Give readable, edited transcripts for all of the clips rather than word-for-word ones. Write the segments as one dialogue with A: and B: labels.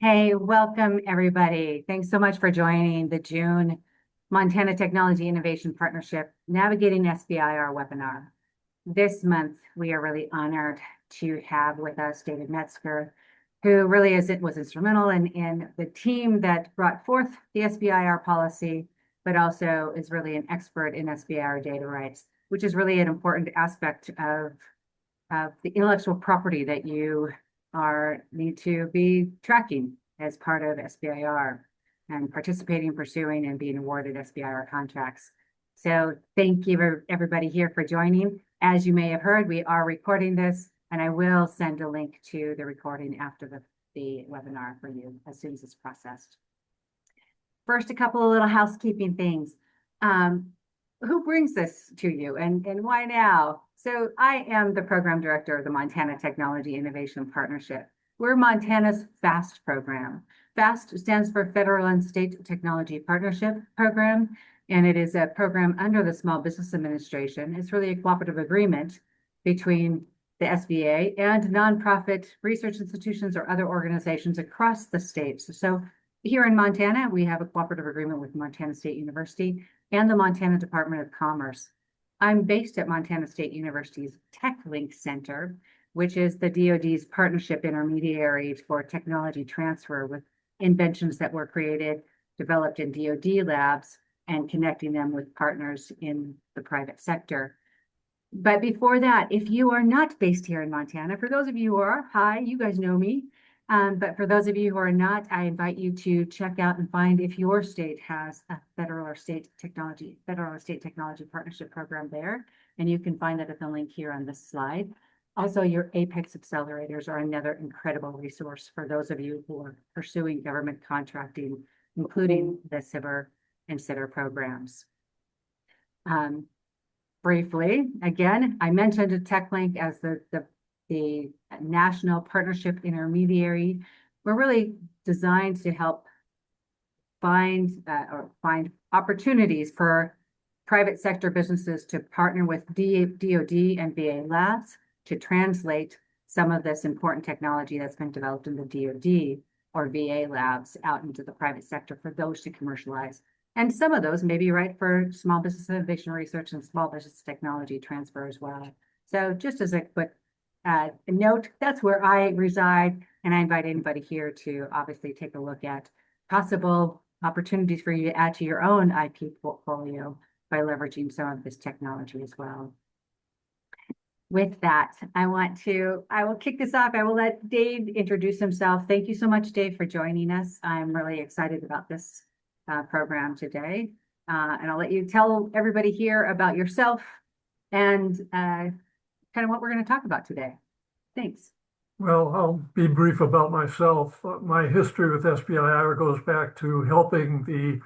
A: Hey, welcome everybody. Thanks so much for joining the June Montana Technology Innovation Partnership Navigating SBIR webinar. This month, we are really honored to have with us David Metzger, who really was instrumental in the team that brought forth the SBIR policy, but also is really an expert in SBIR data rights, which is really an important aspect of the intellectual property that you need to be tracking as part of SBIR and participating, pursuing, and being awarded SBIR contracts. So thank you everybody here for joining. As you may have heard, we are recording this, and I will send a link to the recording after the webinar for you as soon as it's processed. First, a couple of little housekeeping things. Who brings this to you and why now? So I am the program director of the Montana Technology Innovation Partnership. We're Montana's FAST program. FAST stands for Federal and State Technology Partnership Program, and it is a program under the Small Business Administration. It's really a cooperative agreement between the SBA and nonprofit research institutions or other organizations across the states. So here in Montana, we have a cooperative agreement with Montana State University and the Montana Department of Commerce. I'm based at Montana State University's TechLink Center, which is the DoD's partnership intermediary for technology transfer with inventions that were created, developed in DoD labs, and connecting them with partners in the private sector. But before that, if you are not based here in Montana, for those of you who are, hi, you guys know me. But for those of you who are not, I invite you to check out and find if your state has a federal or state technology partnership program there. And you can find that at the link here on this slide. Also, your Apex accelerators are another incredible resource for those of you who are pursuing government contracting, including the SBIR and STTR programs. Briefly, again, I mentioned a TechLink as the national partnership intermediary. We're really designed to help find opportunities for private sector businesses to partner with DoD and VA labs to translate some of this important technology that's been developed in the DoD or VA labs out into the private sector for those to commercialize. And some of those may be right for small business innovation research and small business technology transfer as well. So just as a quick note, that's where I reside, and I invite anybody here to obviously take a look at possible opportunities for you to add to your own IP portfolio by leveraging some of this technology as well. With that, I will kick this off. I will let Dave introduce himself. Thank you so much, Dave, for joining us. I'm really excited about this program today. And I'll let you tell everybody here about yourself and kind of what we're going to talk about today. Thanks.
B: Well, I'll be brief about myself. My history with SBIR goes back to helping the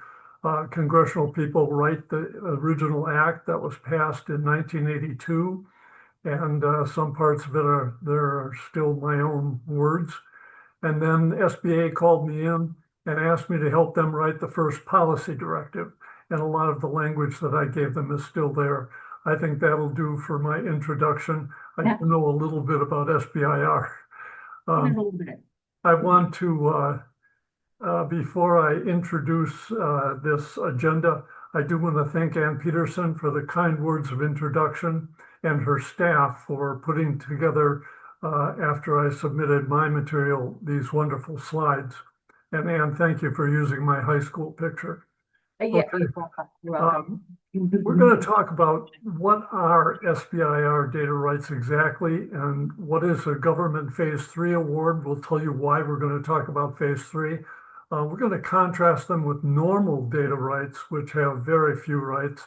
B: congressional people write the original act that was passed in 1982. And some parts of it are still my own words. And then SBA called me in and asked me to help them write the first policy directive. And a lot of the language that I gave them is still there. I think that'll do for my introduction. I do know a little bit about SBIR. I want to, before I introduce this agenda, I do want to thank Ann Peterson for the kind words of introduction and her staff for putting together, after I submitted my material, these wonderful slides. And Ann, thank you for using my high school picture.
A: Yeah, okay. You're welcome.
B: We're going to talk about what are SBIR data rights exactly and what is a government phase 3 award. We'll tell you why we're going to talk about phase 3. We're going to contrast them with normal data rights, which have very few rights.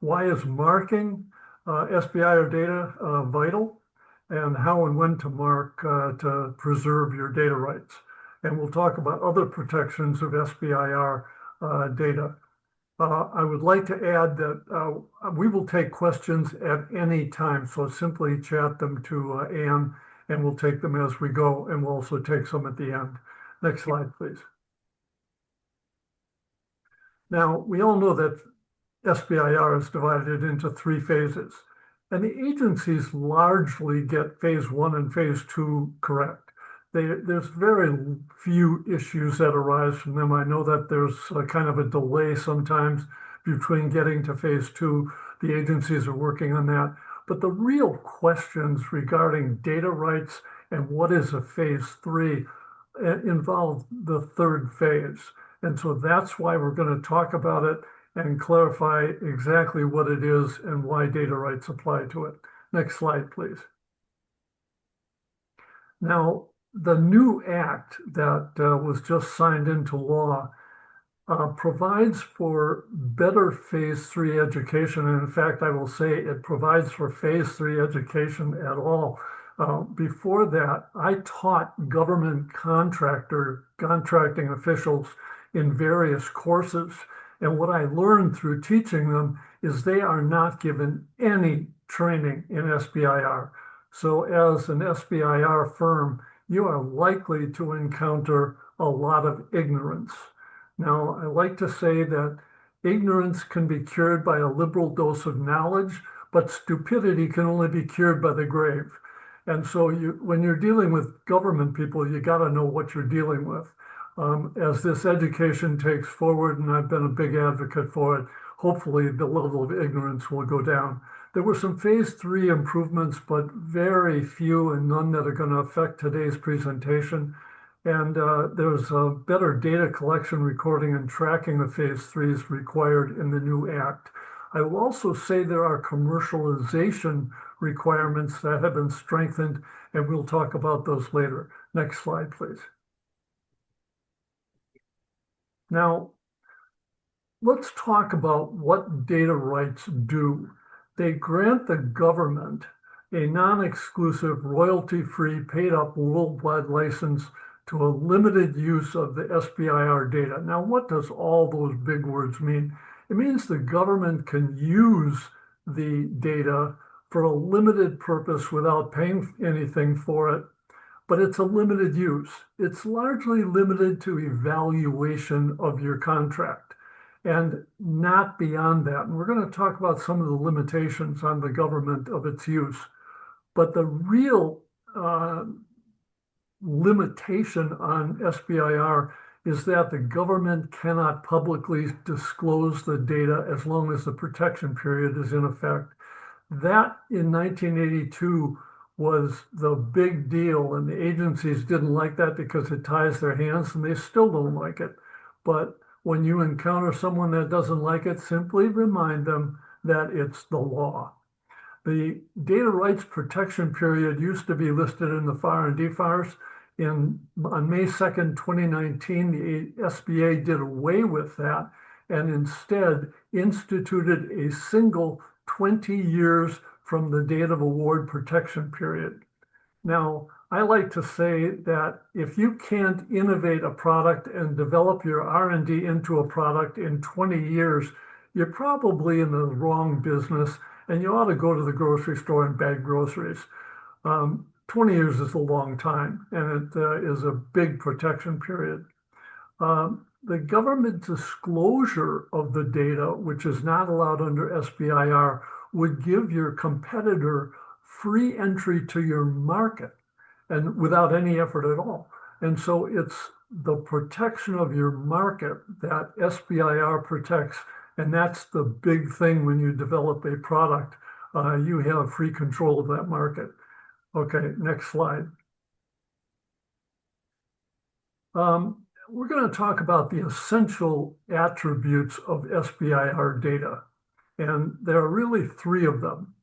B: Why is marking SBIR data vital, and how and when to mark to preserve your data rights. And we'll talk about other protections of SBIR data. I would like to add that we will take questions at any time, so simply chat them to Ann, and we'll take them as we go, and we'll also take some at the end. Next slide, please. Now, we all know that SBIR is divided into 3 phases, and the agencies largely get phase 1 and phase 2 correct. there's very few issues that arise from them. I know that there's a kind of a delay sometimes between getting to phase two. The agencies are working on that. But the real questions regarding data rights and what is a phase three involve the third phase. And so that's why we're going to talk about it and clarify exactly what it is and why data rights apply to it. Next slide, please. Now, the new act that was just signed into law provides for better phase three education. And in fact, I will say it provides for phase three education at all. Before that, I taught government contracting officials in various courses. And what I learned through teaching them is they are not given any training in SBIR. So as an SBIR firm, you are likely to encounter a lot of ignorance. Now, I like to say that ignorance can be cured by a liberal dose of knowledge, but stupidity can only be cured by the grave. And so when you're dealing with government people, you got to know what you're dealing with. As this education takes forward, and I've been a big advocate for it, hopefully the level of ignorance will go down. There were some phase three improvements, but very few and none that are going to affect today's presentation. And there's a better data collection, recording, and tracking of phase threes required in the new act. I will also say there are commercialization requirements that have been strengthened, and we'll talk about those later. Next slide, please. Now, let's talk about what data rights do. They grant the government a non-exclusive, royalty-free, paid-up worldwide license to a limited use of the SBIR data. Now, what does all those big words mean? It means the government can use the data for a limited purpose without paying anything for it, but it's a limited use. It's largely limited to evaluation of your contract and not beyond that. And we're going to talk about some of the limitations on the government of its use. But the real limitation on SBIR is that the government cannot publicly disclose the data as long as the protection period is in effect. That in 1982 was the big deal, and the agencies didn't like that because it ties their hands, and they still don't like it. But when you encounter someone that doesn't like it, simply remind them that it's the law. The data rights protection period used to be listed in the FAR and DFARS. On May 2nd, 2019, the SBA did away with that and instead instituted a single 20 years from the date of award protection period. Now, I like to say that if you can't innovate a product and develop your R&D into a product in 20 years, you're probably in the wrong business, and you ought to go to the grocery store and bag groceries. 20 years is a long time, and it is a big protection period. The government disclosure of the data, which is not allowed under SBIR, would give your competitor free entry to your market and without any effort at all. And so it's the protection of your market that SBIR protects. And that's the big thing when you develop a product. You have free control of that market. Okay, next slide. We're going to talk about the essential attributes of SBIR data. And there are really three of them.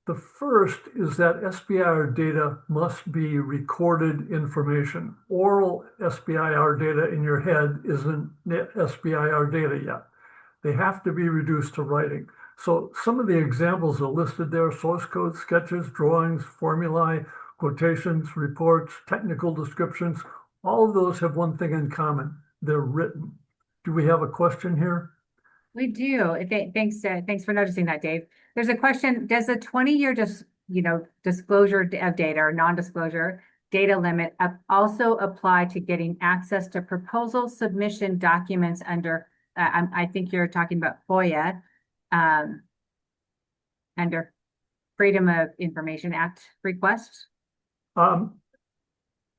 B: The first is that SBIR data must be recorded information. Oral SBIR data in your head isn't SBIR data yet. They have to be reduced to writing. So some of the examples are listed there: source code, sketches, drawings, formulae, quotations, reports, technical descriptions. All of those have one thing in common: they're written. Do we have a question here?
A: We do. Thanks for noticing that, Dave. There's a question: does a 20-year disclosure of data or non-disclosure data limit also apply to getting access to proposal submission documents under? I think you're talking about FOIA, under Freedom of Information Act requests.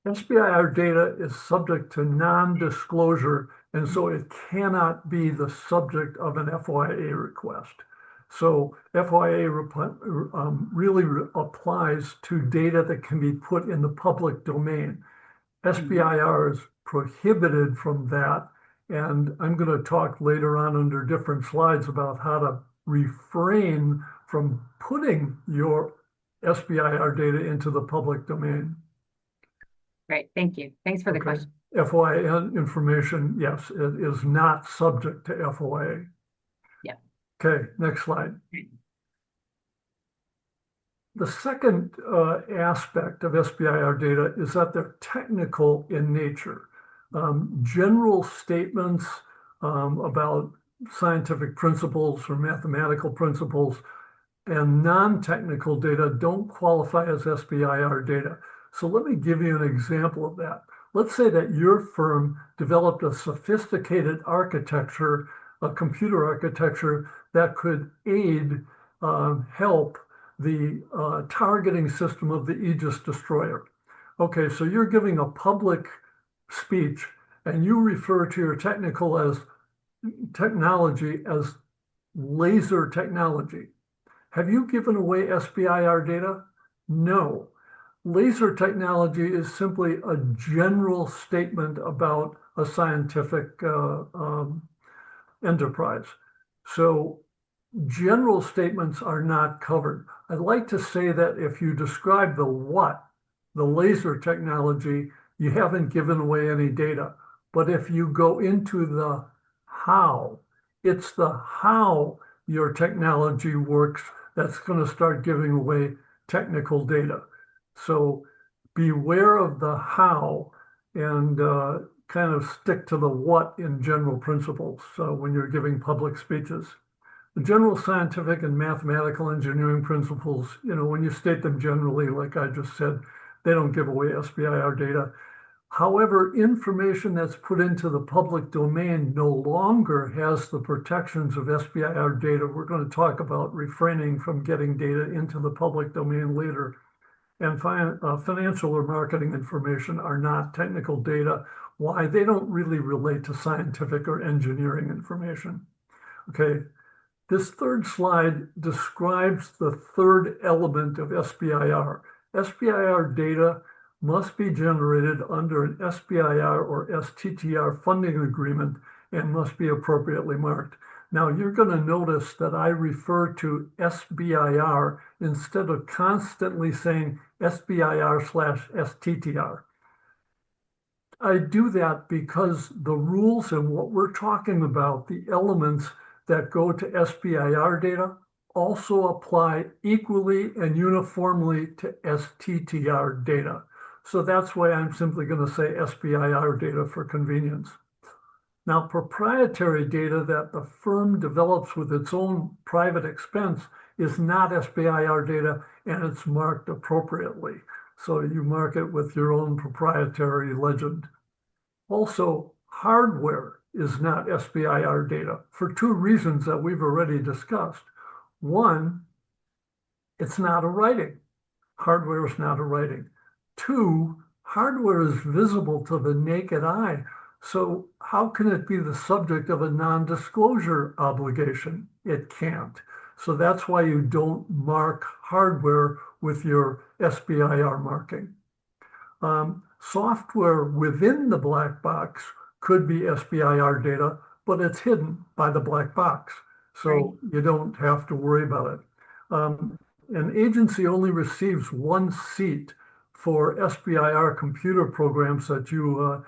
B: SBIR data is subject to non-disclosure, and so it cannot be the subject of an FOIA request. So FOIA really applies to data that can be put in the public domain. SBIR is prohibited from that, and I'm going to talk later on under different slides about how to refrain from putting your SBIR data into the public domain.
A: Great, thank you. Thanks for the question.
B: FOIA information, yes, it is not subject to FOIA.
A: Yeah.
B: Okay, next slide. The second aspect of SBIR data is that they're technical in nature. General statements about scientific principles or mathematical principles and non-technical data don't qualify as SBIR data. So let me give you an example of that. Let's say that your firm developed a sophisticated architecture, a computer architecture that could help the targeting system of the Aegis destroyer. Okay, so you're giving a public speech and you refer to your technology as laser technology. Have you given away SBIR data? No. Laser technology is simply a general statement about a scientific enterprise. So general statements are not covered. I'd like to say that if you describe the what, the laser technology, you haven't given away any data. But if you go into the how, it's the how your technology works that's going to start giving away technical data. So beware of the how and kind of stick to the what in general principles when you're giving public speeches. The general scientific and mathematical engineering principles, when you state them generally, like I just said, they don't give away SBIR data. However, information that's put into the public domain no longer has the protections of SBIR data. We're going to talk about refraining from getting data into the public domain later. And financial or marketing information are not technical data. Why? They don't really relate to scientific or engineering information. Okay. This third slide describes the third element of SBIR. SBIR data must be generated under an SBIR or STTR funding agreement and must be appropriately marked. Now, you're going to notice that I refer to SBIR instead of constantly saying SBIR/STTR. I do that because the rules and what we're talking about, the elements that go to SBIR data, also apply equally and uniformly to STTR data. So that's why I'm simply going to say SBIR data for convenience. Now, proprietary data that the firm develops with its own private expense is not SBIR data, and it's marked appropriately. So you mark it with your own proprietary legend. Also, hardware is not SBIR data for two reasons that we've already discussed. One, it's not a writing. Hardware is not a writing. Two, hardware is visible to the naked eye. So how can it be the subject of a non-disclosure obligation? It can't. So that's why you don't mark hardware with your SBIR marking. Software within the black box could be SBIR data, but it's hidden by the black box. So you don't have to worry about it. An agency only receives one seat for SBIR computer programs that you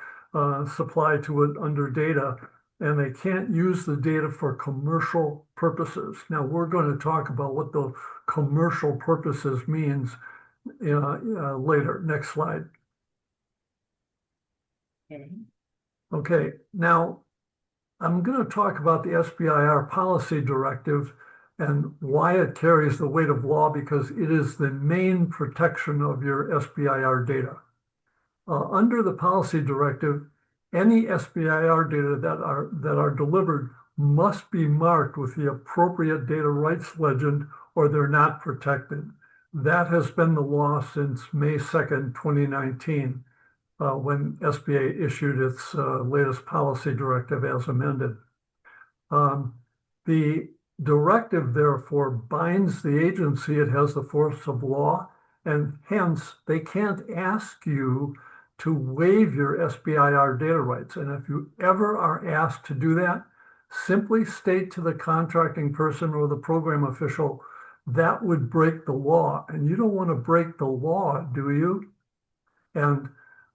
B: supply to it under data, and they can't use the data for commercial purposes. Now, we're going to talk about what the commercial purposes means later. Next slide. Okay, now I'm going to talk about the SBIR policy directive and why it carries the weight of law, because it is the main protection of your SBIR data. Under the policy directive, any SBIR data that are delivered must be marked with the appropriate data rights legend, or they're not protected. That has been the law since May 2nd, 2019. when SBA issued its latest policy directive as amended. The directive therefore binds the agency. It has the force of law, and hence they can't ask you to waive your SBIR data rights. And if you ever are asked to do that, simply state to the contracting person or the program official that would break the law. And you don't want to break the law, do you? And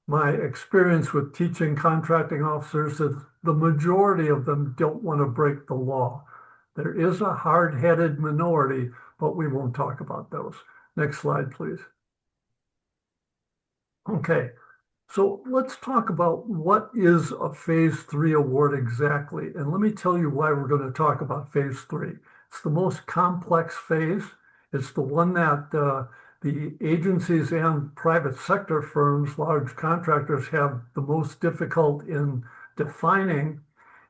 B: my experience with teaching contracting officers is the majority of them don't want to break the law. There is a hard-headed minority, but we won't talk about those. Next slide, please. Okay, so let's talk about what is a phase 3 award exactly. And let me tell you why we're going to talk about phase 3. It's the most complex phase. It's the one that the agencies and private sector firms, large contractors, have the most difficult in defining.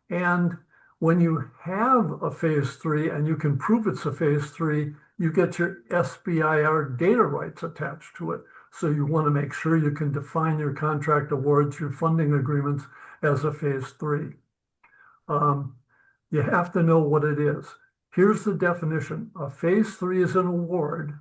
B: And when you have a phase 3 and you can prove it's a phase 3, you get your SBIR data rights attached to it. So you want to make sure you can define your contract awards, your funding agreements as a phase 3. You have to know what it is. Here's the definition. A phase 3 is an award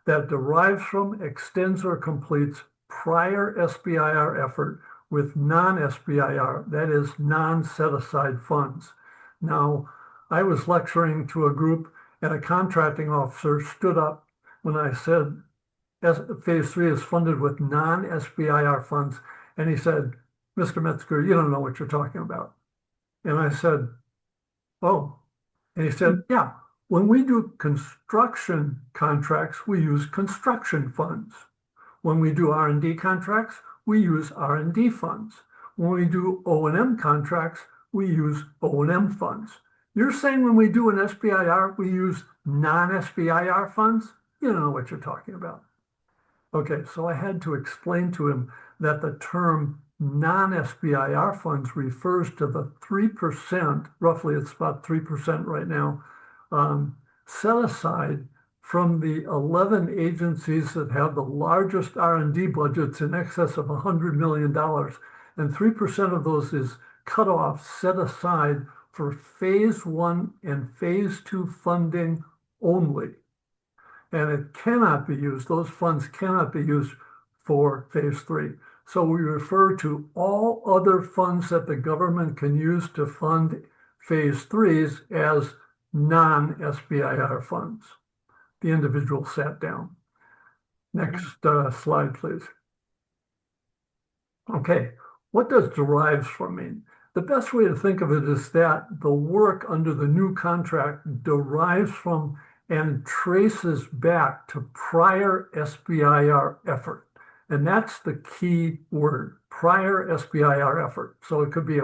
B: that derives from, extends, or completes prior SBIR effort with non-SBIR, that is, non-set-aside funds. Now, I was lecturing to a group, and a contracting officer stood up when I said phase 3 is funded with non-SBIR funds, and he said, "Mr. Metzger, you don't know what you're talking about." And I said, "Oh." And he said, "Yeah, when we do construction contracts, we use construction funds. When we do R&D contracts, we use R&D funds. When we do O&M contracts, we use O&M funds. You're saying when we do an SBIR, we use non-SBIR funds? You don't know what you're talking about." Okay, so I had to explain to him that the term non-SBIR funds refers to the 3%, roughly it's about 3% right now, set aside from the 11 agencies that have the largest R&D budgets in excess of $100 million. And 3% of those is cut off, set aside for phase 1 and phase 2 funding only. And it cannot be used, those funds cannot be used for phase 3. So we refer to all other funds that the government can use to fund phase 3s as non-SBIR funds. The individual sat down. Next slide, please. Okay, what does derives from mean? The best way to think of it is that the work under the new contract derives from and traces back to prior SBIR effort. And that's the key word, prior SBIR effort. So it could be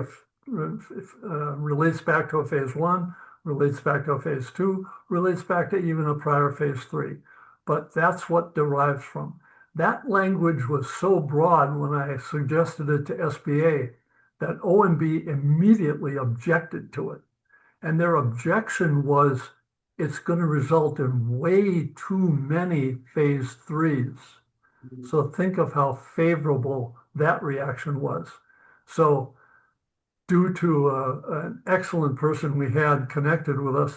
B: relates back to a phase 1, relates back to a phase 2, relates back to even a prior phase 3. But that's what derives from. That language was so broad when I suggested it to SBA that OMB immediately objected to it. And their objection was, it's going to result in way too many phase 3s. So think of how favorable that reaction was. So due to an excellent person we had connected with us,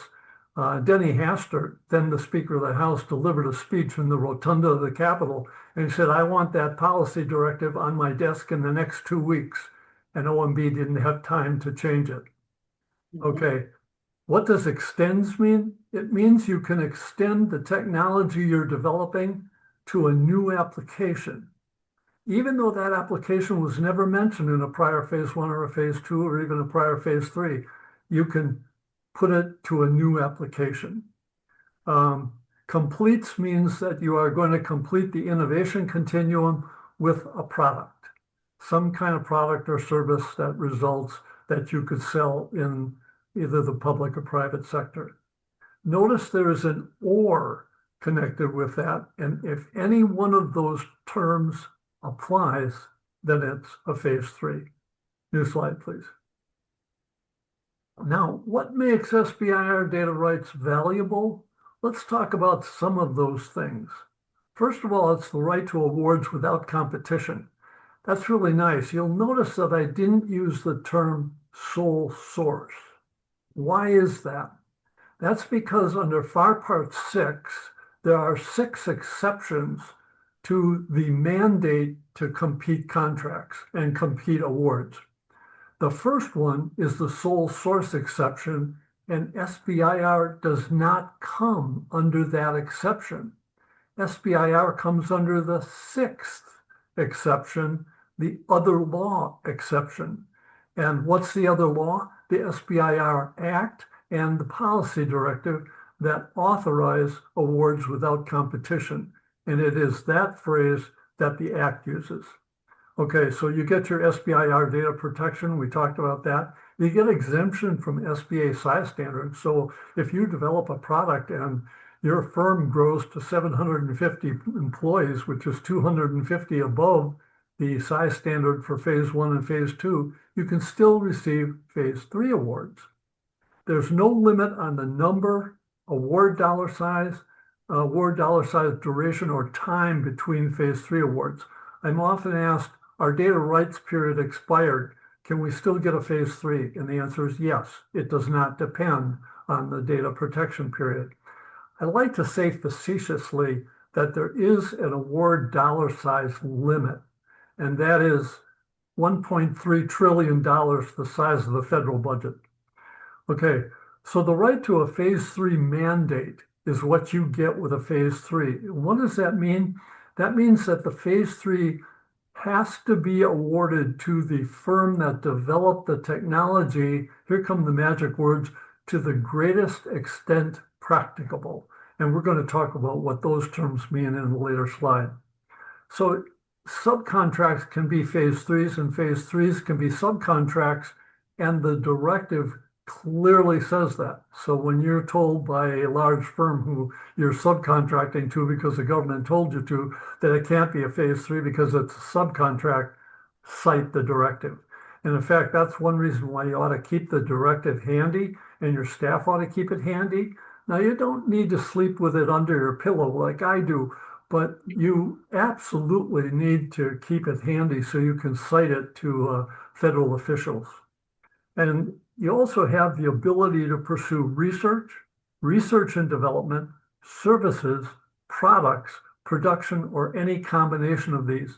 B: Denny Hastert, then the Speaker of the House, delivered a speech in the rotunda of the Capitol, and he said, "I want that policy directive on my desk in the next 2 weeks." And OMB didn't have time to change it. Okay. What does extends mean? It means you can extend the technology you're developing to a new application, even though that application was never mentioned in a prior phase 1 or a phase 2 or even a prior phase 3. You can put it to a new application. Completes means that you are going to complete the innovation continuum with a product, some kind of product or service that results that you could sell in either the public or private sector. Notice there is an or connected with that, and if any one of those terms applies, then it's a phase 3. New slide, please. Now, what makes SBIR data rights valuable? Let's talk about some of those things. First of all, it's the right to awards without competition. That's really nice. You'll notice that I didn't use the term sole source. Why is that? That's because under FAR Part 6, there are 6 exceptions to the mandate to compete contracts and compete awards. The first one is the sole source exception, and SBIR does not come under that exception. SBIR comes under the 6th exception, the other law exception. And what's the other law? The SBIR Act and the policy directive that authorize awards without competition. And it is that phrase that the Act uses. Okay, so you get your SBIR data protection. We talked about that. You get exemption from SBA size standards. So if you develop a product and your firm grows to 750 employees, which is 250 above the size standard for phase 1 and phase 2, you can still receive phase 3 awards. There's no limit on the number, award dollar size, duration, or time between phase 3 awards. I'm often asked, our data rights period expired. Can we still get a phase 3? And the answer is yes. It does not depend on the data protection period. I like to say facetiously that there is an award dollar size limit, and that is $1.3 trillion, the size of the federal budget. Okay, so the right to a phase 3 mandate is what you get with a phase 3. What does that mean? That means that the phase 3 has to be awarded to the firm that developed the technology, here come the magic words, to the greatest extent practicable. And we're going to talk about what those terms mean in a later slide. So subcontracts can be phase 3s, and phase 3s can be subcontracts, and the directive clearly says that. So when you're told by a large firm who you're subcontracting to because the government told you to, that it can't be a phase 3 because it's a subcontract, cite the directive. And in fact, that's one reason why you ought to keep the directive handy, and your staff ought to keep it handy. Now, you don't need to sleep with it under your pillow like I do, but you absolutely need to keep it handy so you can cite it to federal officials. And you also have the ability to pursue research and development, services, products, production, or any combination of these.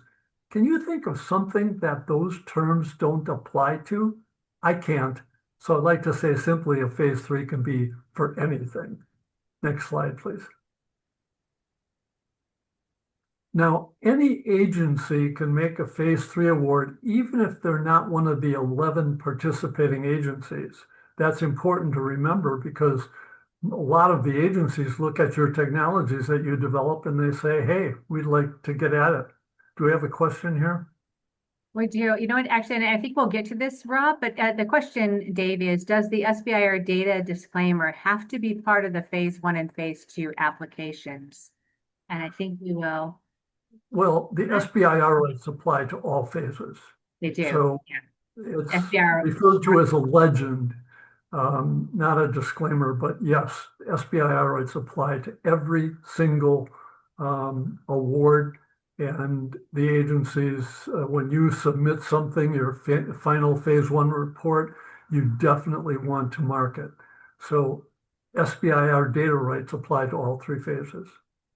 B: Can you think of something that those terms don't apply to? I can't. So I'd like to say simply a phase 3 can be for anything. Next slide, please. Now, any agency can make a phase 3 award, even if they're not one of the 11 participating agencies. That's important to remember because a lot of the agencies look at your technologies that you develop and they say, hey, we'd like to get at it. Do we have a question here?
A: We do. You know what, actually, and I think we'll get to this, Rob, but the question, Dave, is, does the SBIR data disclaimer have to be part of the phase 1 and phase 2 applications? And I think we will.
B: Well, the SBIR rights apply to all phases.
A: They do.
B: So
A: yeah.
B: it's
A: SBIR
B: referred to as a legend, not a disclaimer, but yes, SBIR rights apply to every single award. And the agencies, when you submit something, your final phase 1 report, you definitely want to mark it. So SBIR data rights apply to all 3 phases.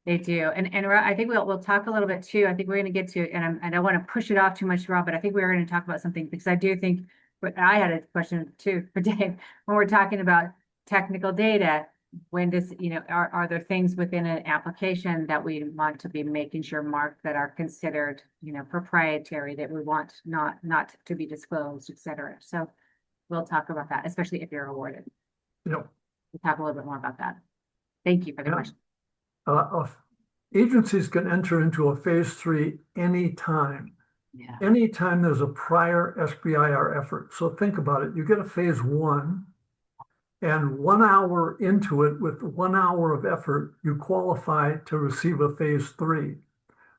A: They do. And I think we'll talk a little bit too. I think we're going to get to, and I don't want to push it off too much, Rob, but I think we're going to talk about something because I do think, but I had a question too for Dave, when we're talking about technical data, when does, are there things within an application that we want to be making sure marked that are considered, proprietary, that we want not to be disclosed, et cetera. So we'll talk about that, especially if you're awarded.
B: Yep.
A: We'll talk a little bit more about that. Thank you for the question.
B: Agencies can enter into a phase 3 anytime.
A: Yeah.
B: Anytime there's a prior SBIR effort. So think about it. You get a phase 1, and 1 hour into it, with 1 hour of effort, you qualify to receive a phase 3.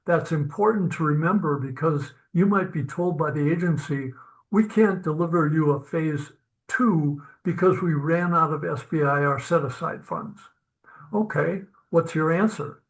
B: That's important to remember because you might be told by the agency, we can't deliver you a phase 2 because we ran out of SBIR set-aside funds. Okay, what's your answer?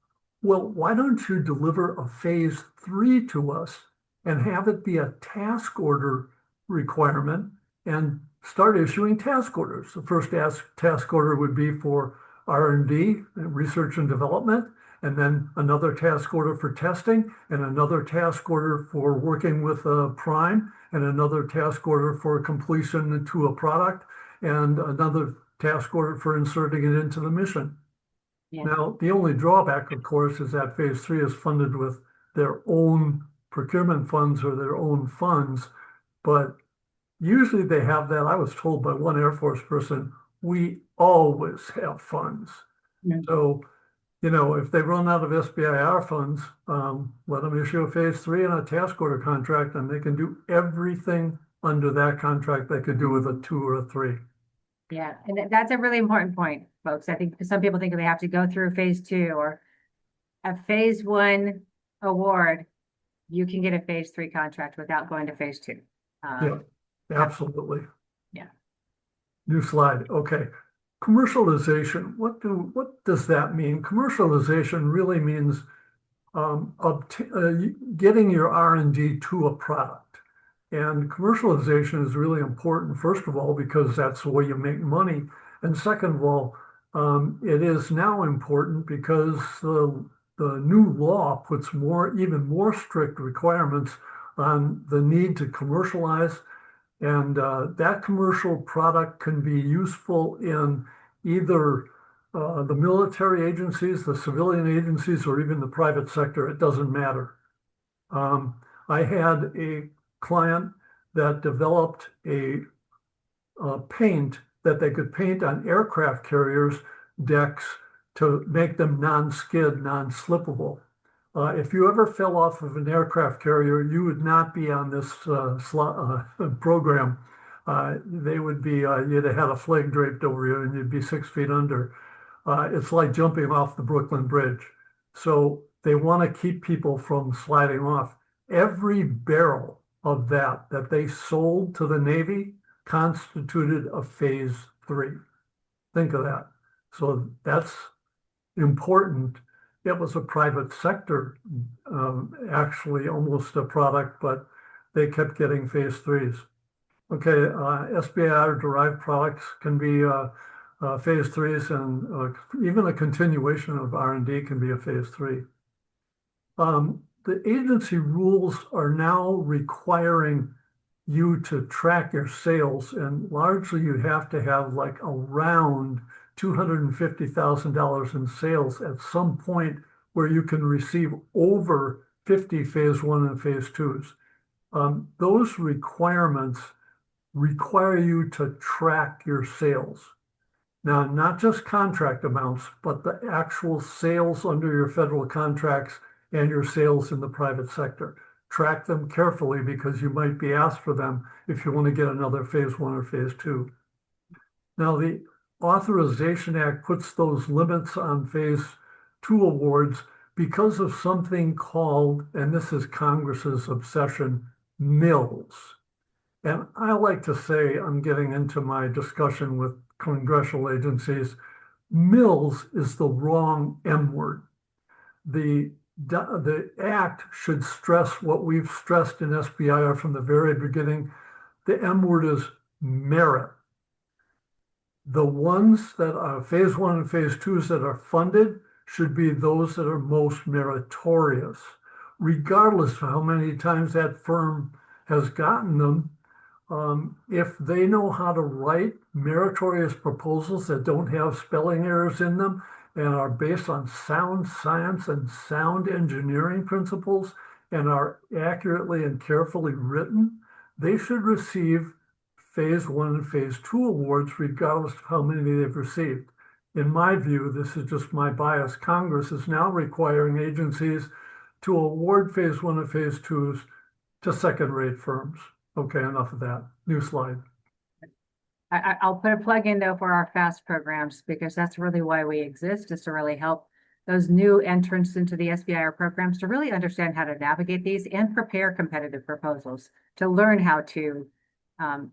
B: Well, why don't you deliver a phase 3 to us and have it be a task order requirement and start issuing task orders. The first task order would be for R&D, research and development, and then another task order for testing, and another task order for working with a prime, and another task order for completion into a product, and another task order for inserting it into the mission.
A: Yeah.
B: Now, the only drawback, of course, is that phase 3 is funded with their own procurement funds or their own funds, but usually they have that. I was told by one Air Force person, we always have funds.
A: Mm.
B: So, if they run out of SBIR funds, let them issue a phase 3 and a task order contract, and they can do everything under that contract they could do with a 2 or a 3.
A: Yeah, and that's a really important point, folks. I think some people think they have to go through phase 2 or a phase 1 award. You can get a phase 3 contract without going to phase 2.
B: Yeah, absolutely.
A: Yeah.
B: New slide. Okay. Commercialization. What does that mean? Commercialization really means getting your R&D to a product. And commercialization is really important, first of all, because that's the way you make money. And second of all, it is now important because the new law puts even more strict requirements on the need to commercialize. And that commercial product can be useful in either the military agencies, the civilian agencies, or even the private sector. It doesn't matter. I had a client that developed a paint that they could paint on aircraft carriers' decks to make them non-skid, non-slippable. If you ever fell off of an aircraft carrier, you would not be on this program. They would be, you'd have had a flag draped over you and you'd be 6 feet under. It's like jumping off the Brooklyn Bridge. So they want to keep people from sliding off. Every barrel of that they sold to the Navy constituted a phase 3. Think of that. So that's important. It was a private sector, actually almost a product, but they kept getting phase 3s. Okay, SBIR derived products can be phase 3s, and even a continuation of R&D can be a phase 3. The agency rules are now requiring you to track your sales, and largely you have to have like around $250,000 in sales at some point where you can receive over 50 phase 1 and phase 2s. Those requirements require you to track your sales. Now, not just contract amounts, but the actual sales under your federal contracts and your sales in the private sector. Track them carefully because you might be asked for them if you want to get another phase 1 or phase 2. Now, the Authorization Act puts those limits on phase 2 awards because of something called, and this is Congress's obsession, mills. And I like to say, I'm getting into my discussion with congressional agencies, mills is the wrong M word. The act should stress what we've stressed in SBIR from the very beginning. The M word is merit. The ones that are phase 1 and phase 2s that are funded should be those that are most meritorious, regardless of how many times that firm has gotten them. If they know how to write meritorious proposals that don't have spelling errors in them and are based on sound science and sound engineering principles and are accurately and carefully written, they should receive phase 1 and phase 2 awards regardless of how many they've received. In my view, this is just my bias. Congress is now requiring agencies to award phase 1 and phase 2s to second-rate firms. Okay, enough of that. New slide.
A: I'll put a plug in though for our FAST programs, because that's really why we exist, is to really help those new entrants into the SBIR programs to really understand how to navigate these and prepare competitive proposals, to learn how to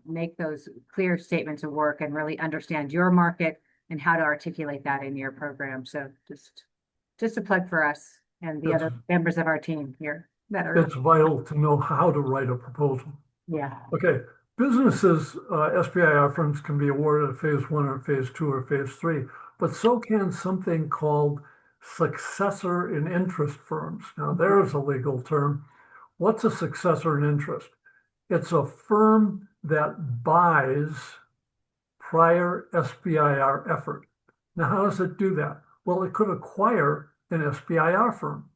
A: make those clear statements of work and really understand your market and how to articulate that in your program. So just a plug for us and the other members of our team here. Better.
B: it's vital to know how to write a proposal.
A: Yeah.
B: Okay, businesses, SBIR firms can be awarded a phase 1 or phase 2 or phase 3, but so can something called successor in interest firms. Now, there's a legal term. What's a successor in interest? It's a firm that buys prior SBIR effort. Now, how does it do that? Well, it could acquire an SBIR firm.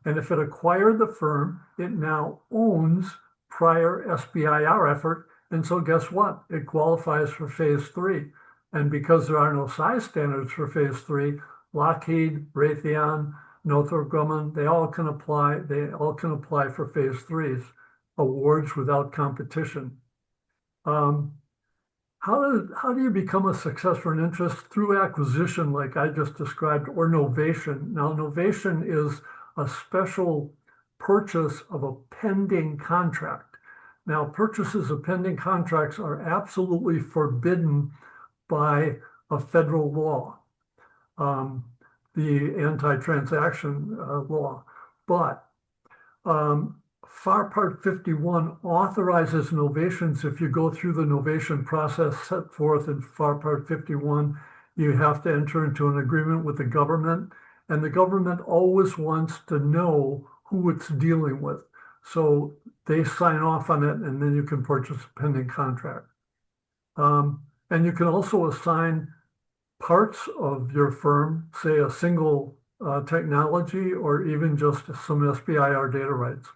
B: And if it acquired the firm, it now owns prior SBIR effort. And so guess what? It qualifies for phase 3. And because there are no size standards for phase 3, Lockheed, Raytheon, Northrop Grumman, they all can apply for phase 3s, awards without competition. How do you become a successor in interest? Through acquisition, like I just described, or novation. Now, novation is a special purchase of a pending contract. Now, purchases of pending contracts are absolutely forbidden by a federal law, the anti-transaction law. But FAR Part 51 authorizes novations. If you go through the novation process set forth in FAR Part 51, you have to enter into an agreement with the government, and the government always wants to know who it's dealing with. So they sign off on it, and then you can purchase a pending contract. And you can also assign parts of your firm, say a single technology, or even just some SBIR data rights.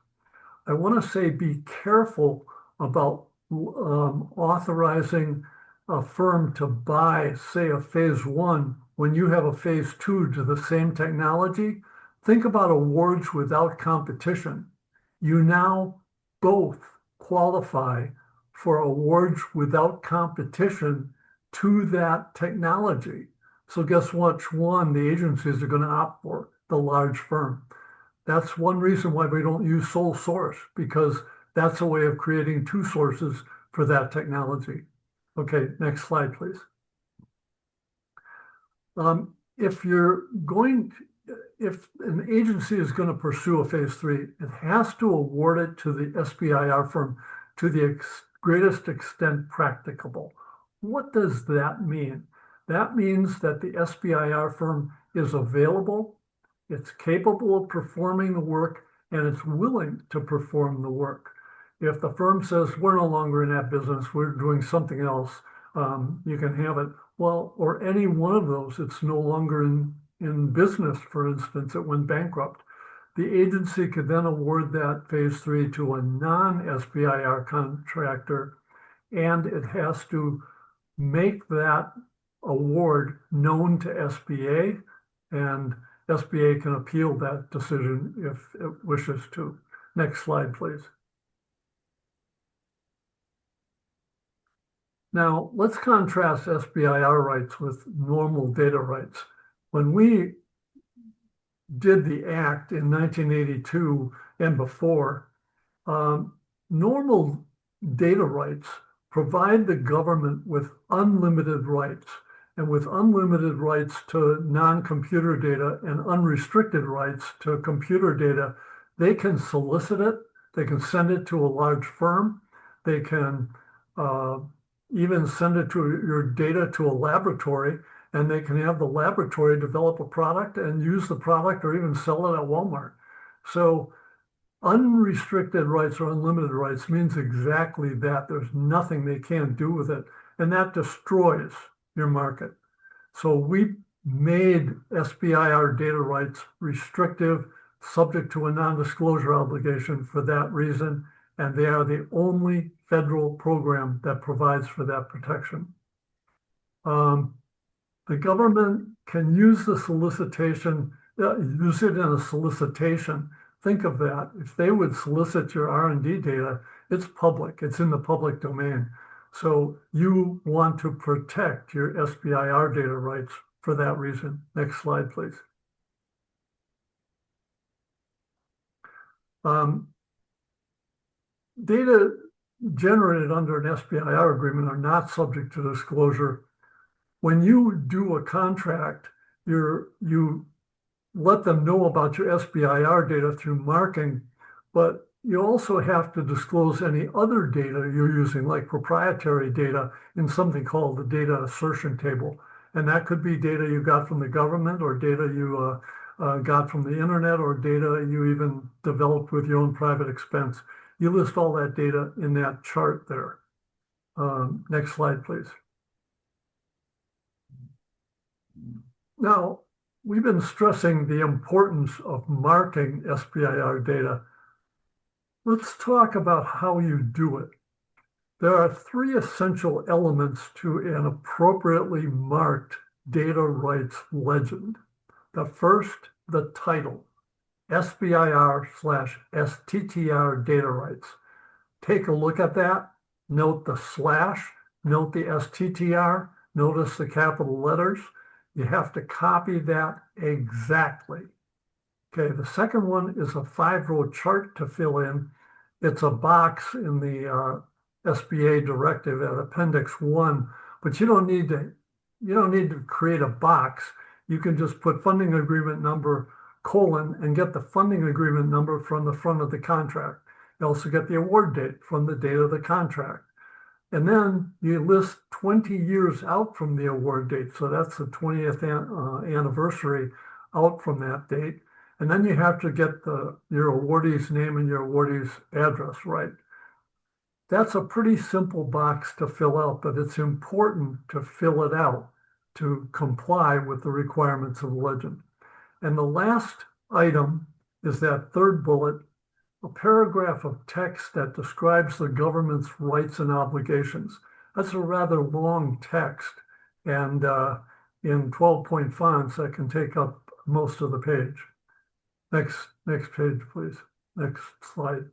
B: I want to say be careful about authorizing a firm to buy, say, a phase 1 when you have a phase 2 to the same technology. Think about awards without competition. You now both qualify for awards without competition to that technology. So guess which one the agencies are going to opt for? The large firm. That's one reason why we don't use sole source, because that's a way of creating two sources for that technology. Okay, next slide, please. If an agency is going to pursue a phase 3, it has to award it to the SBIR firm to the greatest extent practicable. What does that mean? That means that the SBIR firm is available, it's capable of performing the work, and it's willing to perform the work. If the firm says, we're no longer in that business, we're doing something else, you can have it. Well, or any one of those, it's no longer in business, for instance, it went bankrupt. The agency could then award that phase 3 to a non-SBIR contractor, and it has to make that award known to SBA, and SBA can appeal that decision if it wishes to. Next slide, please. Now, let's contrast SBIR rights with normal data rights. When we did the Act in 1982 and before, normal data rights provide the government with unlimited rights. And with unlimited rights to non-computer data and unrestricted rights to computer data, they can solicit it, they can send it to a large firm, they can even send it to your data to a laboratory, and they can have the laboratory develop a product and use the product or even sell it at Walmart. So unrestricted rights or unlimited rights means exactly that. There's nothing they can't do with it, and that destroys your market. So we made SBIR data rights restrictive, subject to a non-disclosure obligation for that reason, and they are the only federal program that provides for that protection. The government can use the solicitation, use it in a solicitation. Think of that. If they would solicit your R&D data, it's public, it's in the public domain. So you want to protect your SBIR data rights for that reason. Next slide, please. Data generated under an SBIR agreement are not subject to disclosure. When you do a contract, you let them know about your SBIR data through marking, but you also have to disclose any other data you're using, like proprietary data, in something called the data assertion table. And that could be data you got from the government, or data you got from the internet, or data you even developed with your own private expense. You list all that data in that chart there. Next slide, please. Now, we've been stressing the importance of marking SBIR data. Let's talk about how you do it. There are three essential elements to an appropriately marked data rights legend. The first, the title, SBIR/STTR Data Rights. Take a look at that. Note the slash, note the STTR, notice the capital letters. You have to copy that exactly. Okay, the second one is a 5-row chart to fill in. It's a box in the SBA directive at Appendix 1, but you don't need to create a box. You can just put funding agreement number : and get the funding agreement number from the front of the contract. You also get the award date from the date of the contract. And then you list 20 years out from the award date. So that's the 20th anniversary out from that date. And then you have to get your awardee's name and your awardee's address right. That's a pretty simple box to fill out, but it's important to fill it out to comply with the requirements of the legend. And the last item is that third bullet, a paragraph of text that describes the government's rights and obligations. That's a rather long text, and in 12-point fonts, that can take up most of the page. Next page, please. Next slide.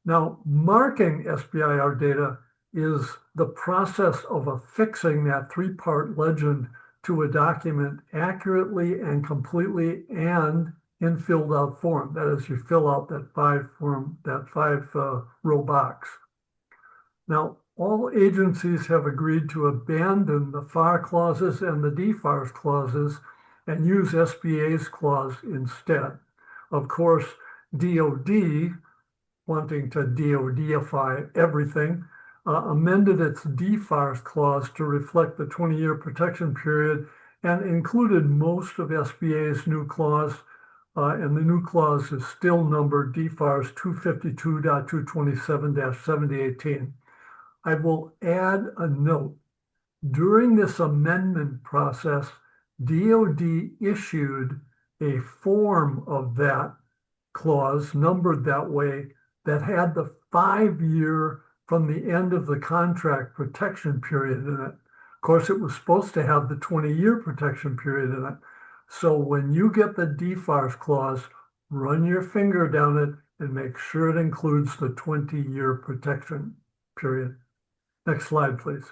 B: Now, marking SBIR data is the process of affixing that 3-part legend to a document accurately and completely and in filled out form. That is, you fill out that 5-row box. Now, all agencies have agreed to abandon the FAR clauses and the DFARS clauses and use SBA's clause instead. Of course, DOD, wanting to DODify everything, amended its DFARS clause to reflect the 20-year protection period and included most of SBA's new clause, and the new clause is still numbered DFARS 252.227-7018. I will add a note. During this amendment process, DOD issued a form of that clause, numbered that way, that had the 5-year from the end of the contract protection period in it. Of course, it was supposed to have the 20-year protection period in it. So when you get the DFARS clause, run your finger down it and make sure it includes the 20-year protection period. Next slide, please.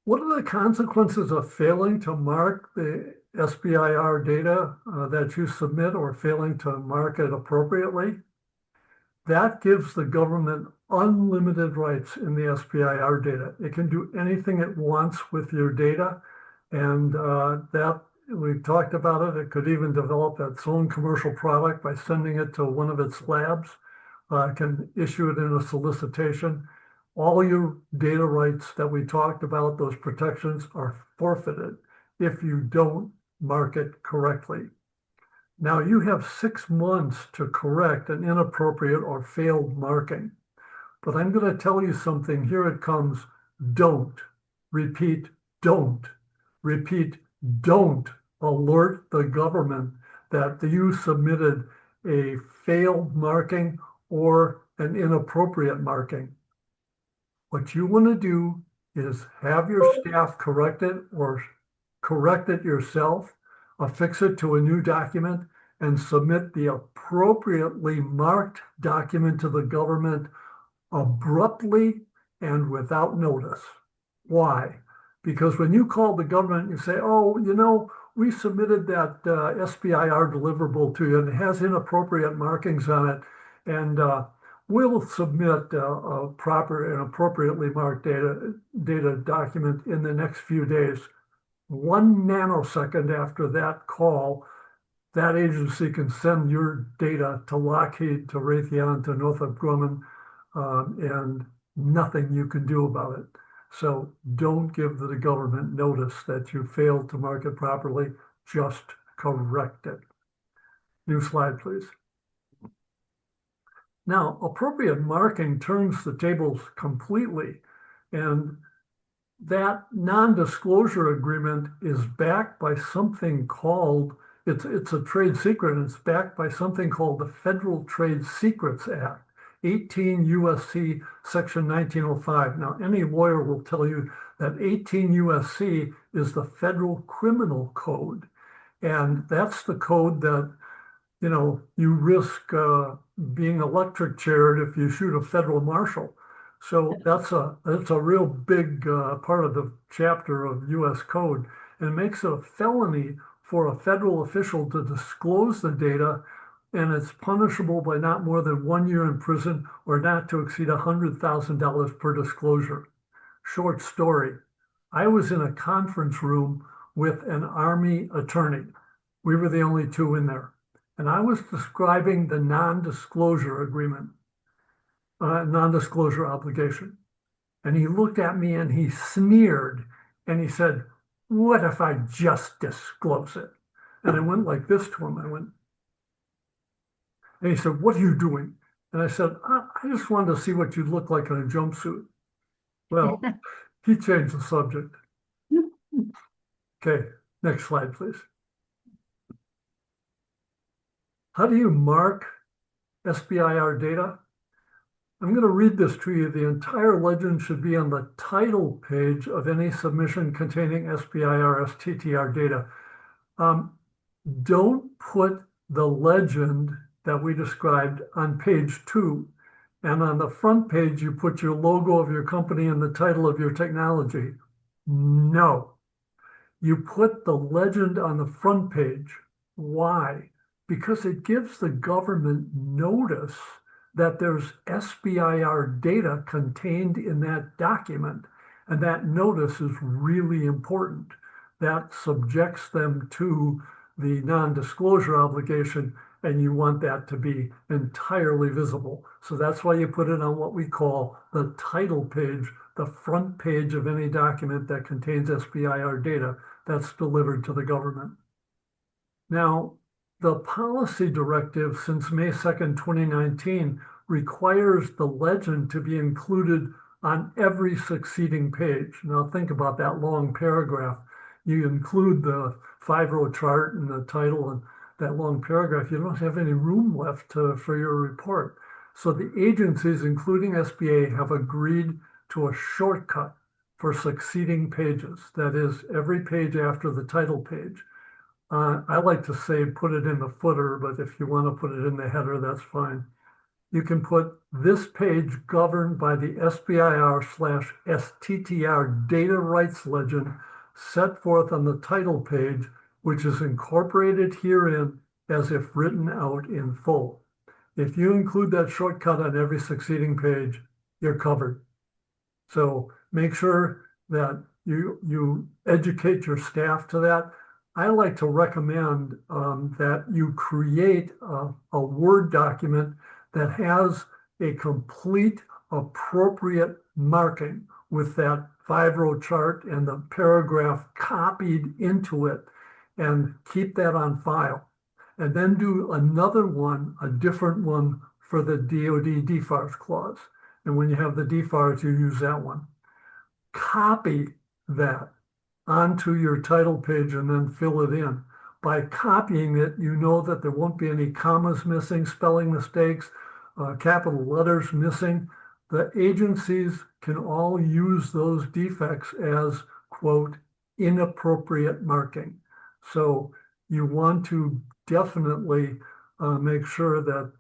B: What are the consequences of failing to mark the SBIR data that you submit, or failing to mark it appropriately? That gives the government unlimited rights in the SBIR data. It can do anything it wants with your data, and that we've talked about it. It could even develop its own commercial product by sending it to one of its labs. It can issue it in a solicitation. All your data rights that we talked about, those protections, are forfeited if you don't mark it correctly. Now, you have 6 months to correct an inappropriate or failed marking. But I'm going to tell you something. Here it comes. Don't. Repeat, don't. Repeat, don't alert the government that you submitted a failed marking or an inappropriate marking. What you want to do is have your staff correct it, or correct it yourself, affix it to a new document, and submit the appropriately marked document to the government abruptly and without notice. Why? Because when you call the government and you say, oh, you know, we submitted that SBIR deliverable to you and it has inappropriate markings on it, and we'll submit a proper and appropriately marked data document in the next few days. 1 nanosecond after that call, that agency can send your data to Lockheed, to Raytheon, to Northrop Grumman, and nothing you can do about it. So don't give the government notice that you failed to market properly, just correct it. New slide, please. Now, appropriate marking turns the tables completely, and that non-disclosure agreement is backed by something called, it's a trade secret, and it's backed by something called the Federal Trade Secrets Act, 18 U.S.C. Section 1905. Now, any lawyer will tell you that 18 U.S.C. is the federal criminal code, and that's the code that, you know, you risk being electric chaired if you shoot a federal marshal. So that's a real big part of the chapter of U.S. code, and it makes it a felony for a federal official to disclose the data, and it's punishable by not more than 1 year in prison or not to exceed $100,000 per disclosure. Short story, I was in a conference room with an Army attorney. We were the only two in there. And I was describing the non-disclosure agreement, non-disclosure obligation. And he looked at me and he sneered and he said, "What if I just disclose it?" And I went like this to him. I went, and he said, "What are you doing?" And I said, I just wanted to see what you'd look like in a jumpsuit." Well, he changed the subject. Okay, next slide, please. How do you mark SBIR data? I'm going to read this to you. The entire legend should be on the title page of any submission containing SBIR STTR data. Don't put the legend that we described on page 2. And on the front page, you put your logo of your company and the title of your technology. No. You put the legend on the front page. Why? Because it gives the government notice that there's SBIR data contained in that document. And that notice is really important. That subjects them to the non-disclosure obligation, and you want that to be entirely visible. So that's why you put it on what we call the title page, the front page of any document that contains SBIR data that's delivered to the government. Now, the policy directive since May 2nd, 2019 requires the legend to be included on every succeeding page. Now think about that long paragraph. You include the 5-row chart and the title and that long paragraph. You don't have any room left for your report. So the agencies, including SBA, have agreed to a shortcut for succeeding pages. That is, every page after the title page. I like to say put it in the footer, but if you want to put it in the header, that's fine. You can put this page governed by the SBIR/STTR Data Rights legend set forth on the title page, which is incorporated herein as if written out in full. If you include that shortcut on every succeeding page, you're covered. So make sure that you educate your staff to that. I like to recommend that you create a Word document that has a complete appropriate marking with that 5-row chart and the paragraph copied into it, and keep that on file. And then do another one, a different one for the DoD DFARS clause. And when you have the DFARS, you use that one. Copy that onto your title page and then fill it in. By copying it, you know that there won't be any commas missing, spelling mistakes, capital letters missing. The agencies can all use those defects as, quote, inappropriate marking. So you want to definitely make sure that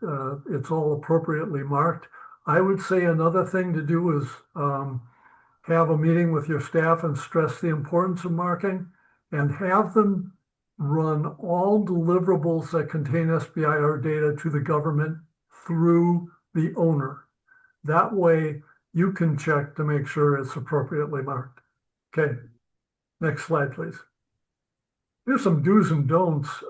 B: it's all appropriately marked. I would say another thing to do is have a meeting with your staff and stress the importance of marking, and have them run all deliverables that contain SBIR data to the government through the owner. That way you can check to make sure it's appropriately marked. Okay, next slide, please. Here's some do's and don'ts.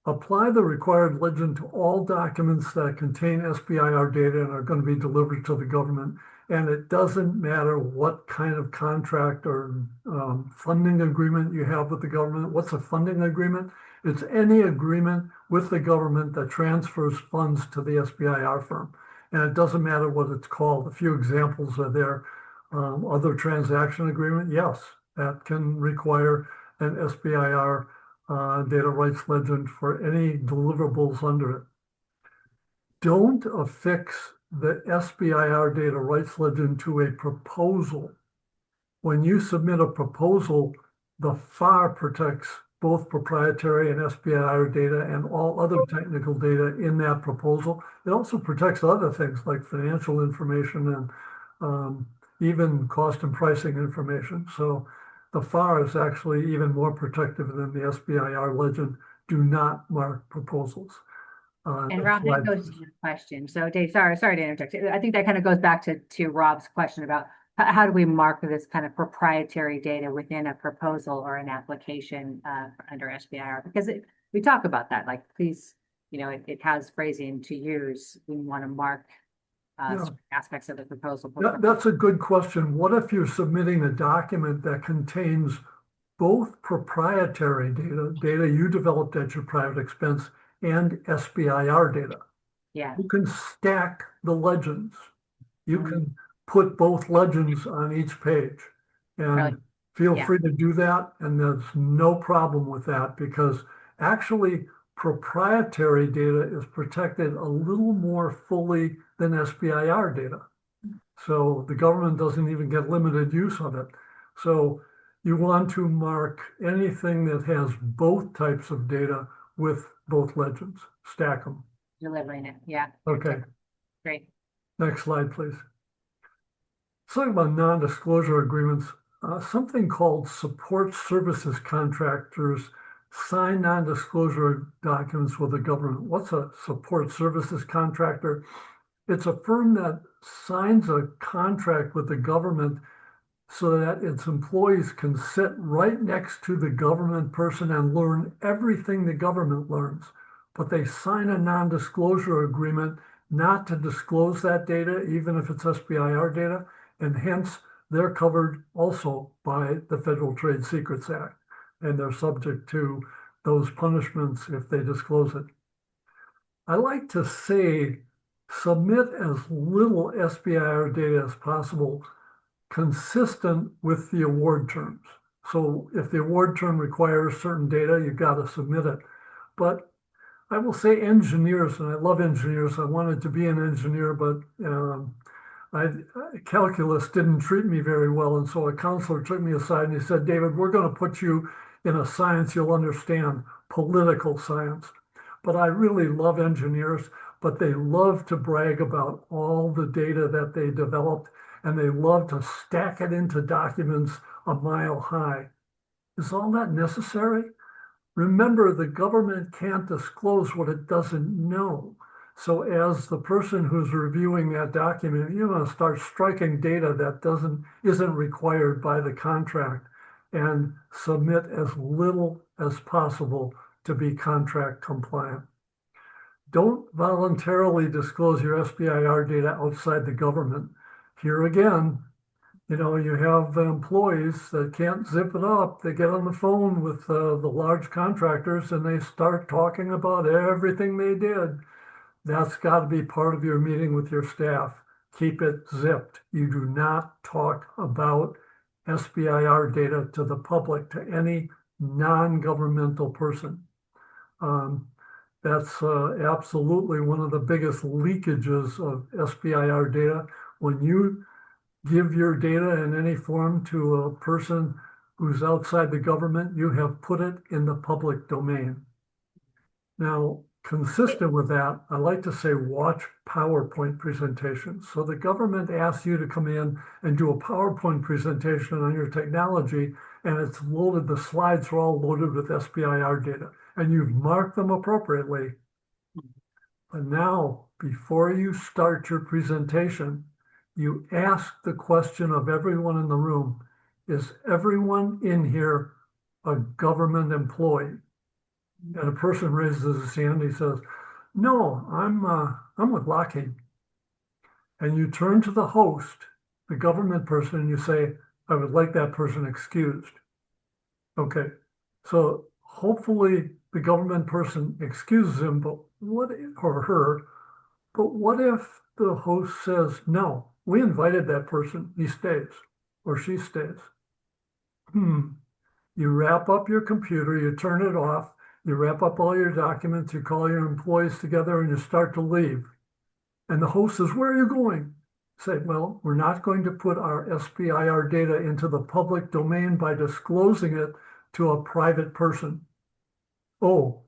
B: Apply the required legend to all documents that contain SBIR data and are going to be delivered to the government. And it doesn't matter what kind of contract or funding agreement you have with the government. What's a funding agreement? It's any agreement with the government that transfers funds to the SBIR firm. And it doesn't matter what it's called. A few examples are there. Other transaction agreement, yes, that can require an SBIR data rights legend for any deliverables under it. Don't affix the SBIR data rights legend to a proposal. When you submit a proposal, the FAR protects both proprietary and SBIR data and all other technical data in that proposal. It also protects other things like financial information and even cost and pricing information. So the FAR is actually even more protective than the SBIR legend. Do not mark proposals.
A: And Rob, that goes to your question. So Dave, sorry to interject. I think that kind of goes back to Rob's question about how do we mark this kind of proprietary data within a proposal or an application under SBIR? Because we talk about that, like, please, it has phrasing to use. We want to mark aspects of the proposal.
B: That's a good question. What if you're submitting a document that contains both proprietary data you developed at your private expense, and SBIR data?
A: Yeah.
B: You can stack the legends. You can put both legends on each page. And feel free to do that. And there's no problem with that because actually proprietary data is protected a little more fully than SBIR data. So the government doesn't even get limited use of it. So you want to mark anything that has both types of data with both legends, stack them.
A: Delivering it, yeah.
B: Okay.
A: Great.
B: Next slide, please. Talking about non-disclosure agreements, something called support services contractors sign non-disclosure documents with the government. What's a support services contractor? It's a firm that signs a contract with the government so that its employees can sit right next to the government person and learn everything the government learns. But they sign a non-disclosure agreement not to disclose that data, even if it's SBIR data, and hence they're covered also by the Federal Trade Secrets Act, and they're subject to those punishments if they disclose it. I like to say, submit as little SBIR data as possible consistent with the award terms. So if the award term requires certain data, you've got to submit it. But I will say engineers, and I love engineers. I wanted to be an engineer, but calculus didn't treat me very well. And so a counselor took me aside and he said, David, we're going to put you in a science you'll understand, political science. But I really love engineers, but they love to brag about all the data that they developed, and they love to stack it into documents a mile high. Is all that necessary? Remember, the government can't disclose what it doesn't know. So as the person who's reviewing that document, you're going to start striking data that isn't required by the contract and submit as little as possible to be contract compliant. Don't voluntarily disclose your SBIR data outside the government. Here again, you have employees that can't zip it up. They get on the phone with the large contractors and they start talking about everything they did. That's got to be part of your meeting with your staff. Keep it zipped. You do not talk about SBIR data to the public, to any non-governmental person. That's absolutely one of the biggest leakages of SBIR data. When you give your data in any form to a person who's outside the government, you have put it in the public domain. Now, consistent with that, I like to say watch PowerPoint presentations. So the government asks you to come in and do a PowerPoint presentation on your technology, and it's loaded, the slides are all loaded with SBIR data, and you've marked them appropriately. But now, before you start your presentation, you ask the question of everyone in the room, is everyone in here a government employee? and a person raises his hand, he says, no, I'm with Lockheed. And you turn to the host, the government person, and you say, I would like that person excused. Okay, so hopefully the government person excuses him, but or her, but what if the host says, no, we invited that person, he stays, or she stays? Hmm. You wrap up your computer, you turn it off, you wrap up all your documents, you call your employees together, and you start to leave. And the host says, where are you going? Say, well, we're not going to put our SBIR data into the public domain by disclosing it to a private person. Oh,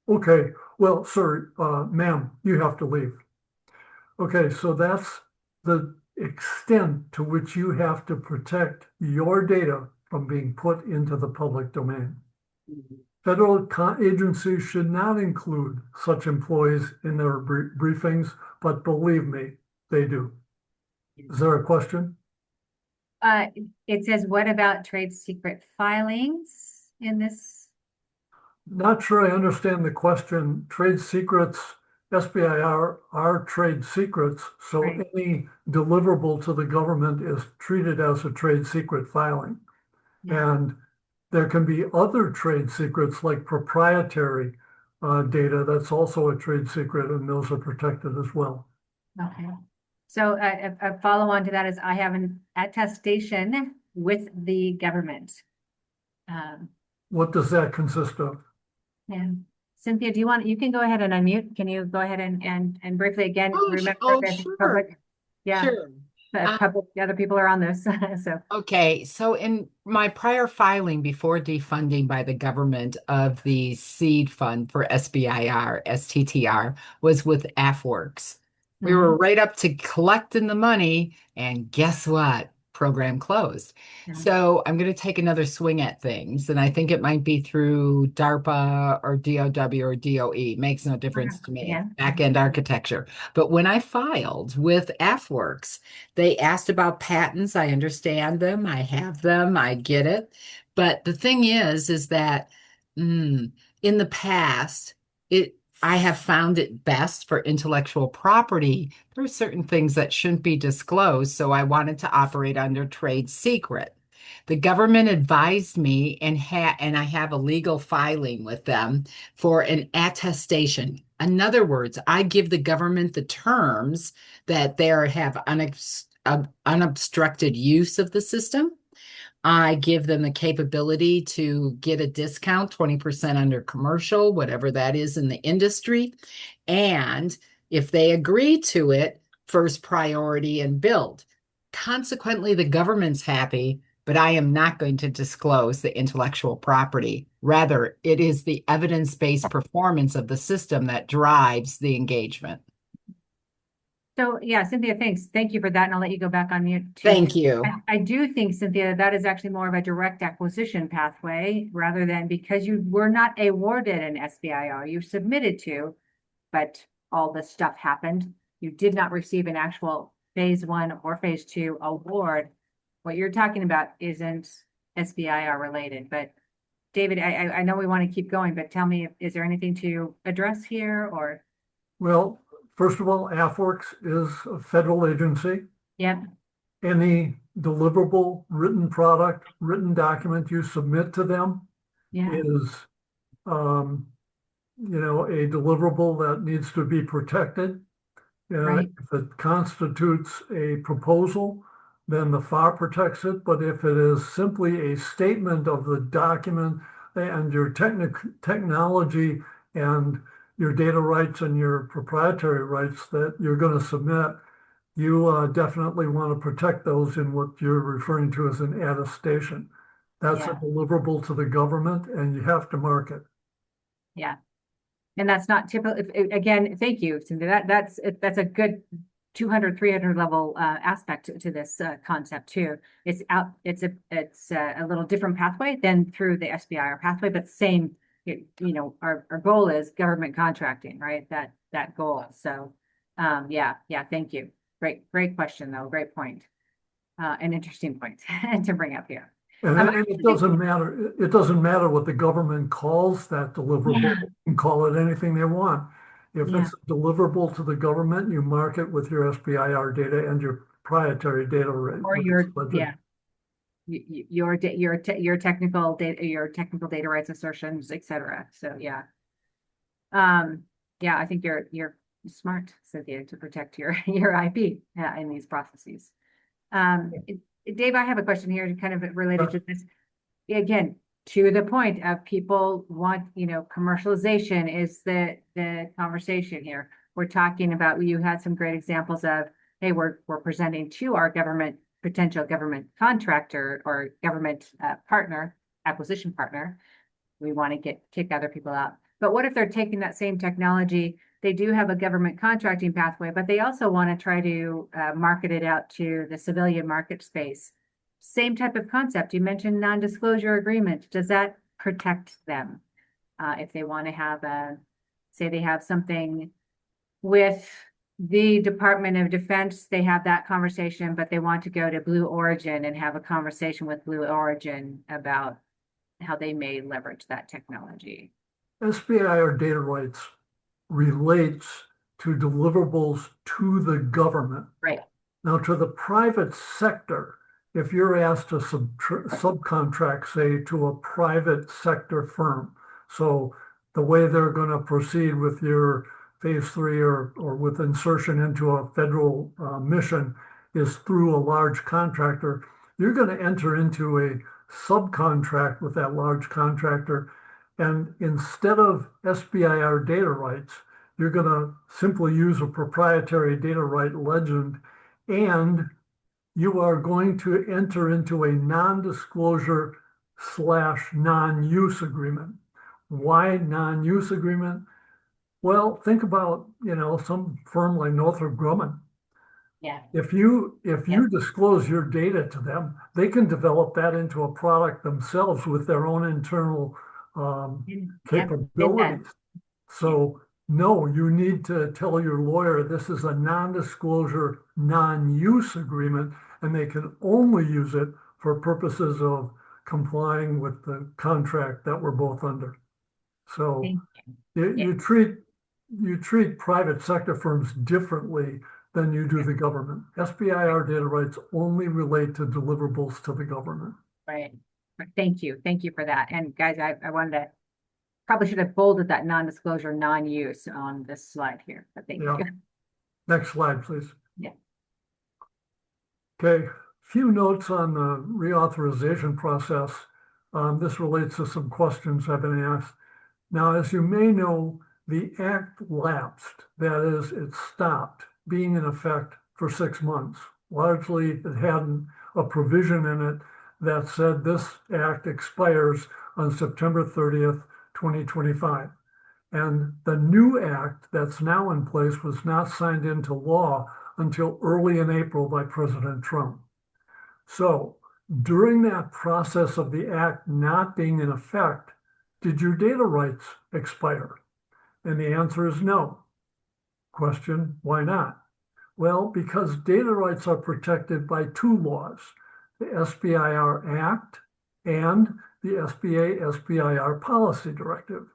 B: okay. Well, sir, ma'am, you have to leave. Okay, so that's the extent to which you have to protect your data from being put into the public domain. Federal agencies should not include such employees in their briefings, but believe me, they do. Is there a question?
A: Uh, it says, what about trade secret filings in this?
B: Not sure I understand the question. Trade secrets, SBIR are trade secrets, so
A: Right.
B: any deliverable to the government is treated as a trade secret filing.
A: Yeah.
B: And there can be other trade secrets like proprietary data that's also a trade secret, and those are protected as well.
A: Okay. So a follow on to that is I have an attestation with the government. Um,
B: What does that consist of?
A: and Cynthia, you can go ahead and unmute. Can you go ahead and briefly again, remember this is
C: Sure,
A: public? Yeah,
C: sure.
A: the public, the other people are on this, so.
C: Okay, so in my prior filing before defunding by the government of the seed fund for SBIR, STTR, was with AFWorks. We were right up to collecting the money, and guess what? Program closed.
A: Yeah.
C: So I'm going to take another swing at things, and I think it might be through DARPA or DOW or DOE. Makes no difference to me.
A: Yeah.
C: Back-end architecture. But when I filed with AFWorks, they asked about patents. I understand them. I have them. I get it. But the thing is that in the past, I have found it best for intellectual property. There are certain things that shouldn't be disclosed, so I wanted to operate under trade secret. The government advised me and I have a legal filing with them for an attestation. In other words, I give the government the terms that they have unobstructed use of the system. I give them the capability to get a discount, 20% under commercial, whatever that is in the industry. And if they agree to it, first priority and build. Consequently, the government's happy, but I am not going to disclose the intellectual property. Rather, it is the evidence-based performance of the system that drives the engagement.
A: So yeah, Cynthia, thanks. Thank you for that. And I'll let you go back on mute too.
C: Thank you.
A: I do think, Cynthia, that is actually more of a direct acquisition pathway rather than because you were not awarded an SBIR. You submitted to, but all this stuff happened. You did not receive an actual phase 1 or phase 2 award. What you're talking about isn't SBIR related, but David, I know we want to keep going, but tell me, is there anything to address here or?
B: Well, first of all, AFWorks is a federal agency.
A: Yeah.
B: Any deliverable written product, written document you submit to them is, a deliverable that needs to be protected.
A: Right.
B: If it constitutes a proposal, then the FAR protects it. But if it is simply a statement of the document and your technology and your data rights and your proprietary rights that you're going to submit, you definitely want to protect those in what you're referring to as an attestation. That's a deliverable to the government, and you have to mark it.
A: Yeah. And that's not typical. Again, thank you, Cynthia. That's a good 200, 300 level aspect to this concept too. It's a little different pathway than through the SBIR pathway, but same. Our goal is government contracting, right? That goal. So, yeah. Thank you. Great question though. Great point. An interesting point to bring up here.
B: And
A: I
B: it doesn't matter, it doesn't matter what the government calls that deliverable,
A: Yeah,
B: they can call it anything they want. If
A: yeah.
B: it's deliverable to the government, you mark it with your SBIR data and your proprietary data
A: Or
B: rights
A: your,
B: legend.
A: yeah, your technical data rights assertions, et cetera. So yeah. Yeah, I think you're smart, Cynthia, to protect your your IP in these processes. Dave, I have a question here kind of related to this. Again, to the point of people want, commercialization is the conversation here. We're talking about, you had some great examples of, hey, we're presenting to our potential government contractor or government partner, acquisition partner. We want to kick other people out. But what if they're taking that same technology? They do have a government contracting pathway, but they also want to try to market it out to the civilian market space. Same type of concept. You mentioned non-disclosure agreement. Does that protect them? If they want to have say they have something with the Department of Defense, they have that conversation, but they want to go to Blue Origin and have a conversation with Blue Origin about how they may leverage that technology.
B: SBIR data rights relates to deliverables to the government.
A: Right.
B: Now, to the private sector, if you're asked to subcontract, say, to a private sector firm, so the way they're going to proceed with your phase 3 or with insertion into a federal mission is through a large contractor, you're going to enter into a subcontract with that large contractor. And instead of SBIR data rights, you're going to simply use a proprietary data right legend, and you are going to enter into a non-disclosure / non-use agreement. Why non-use agreement? Well, think about, some firm like Northrop Grumman.
A: Yeah.
B: If you disclose your data to them, they can develop that into a product themselves with their own internal capabilities. So no, you need to tell your lawyer this is a non-disclosure, non-use agreement, and they can only use it for purposes of complying with the contract that we're both under. So you treat private sector firms differently than you do the government. SBIR data rights only relate to deliverables to the government.
A: Right. Thank you. Thank you for that. And guys, I wanted to probably should have bolded that non-disclosure, non-use on this slide here, but thank you.
B: Next slide, please.
A: Yeah.
B: Okay, few notes on the reauthorization process. This relates to some questions I've been asked. Now, as you may know, the act lapsed. That is, it stopped being in effect for 6 months. Largely, it had a provision in it that said this act expires on September 30th, 2025. And the new act that's now in place was not signed into law until early in April by President Trump. So during that process of the act not being in effect, did your data rights expire? And the answer is no. Question, why not? Well, because data rights are protected by 2 laws, the SBIR Act and the SBIR Policy Directive.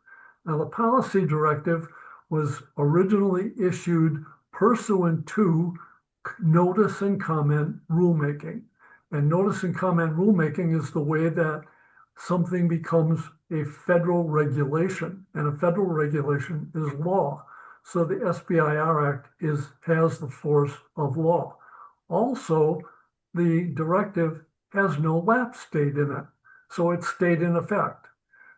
B: Now, the Policy Directive was originally issued pursuant to notice and comment rulemaking. And notice and comment rulemaking is the way that something becomes a federal regulation, and a federal regulation is law. So the SBIR Act has the force of law. Also, the directive has no lapse date in it, so it stayed in effect.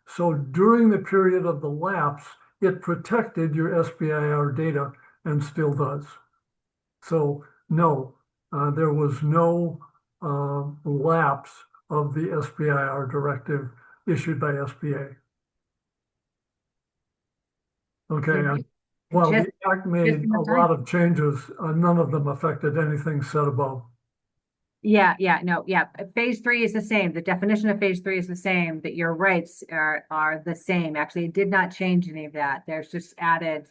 B: So during the period of the lapse, it protected your SBIR data and still does. So no, there was no lapse of the SBIR directive issued by SBA. Okay, while the act made a lot of changes, none of them affected anything said above.
A: Yeah. Phase 3 is the same. The definition of phase 3 is the same, that your rights are the same. Actually, it did not change any of that. There's just added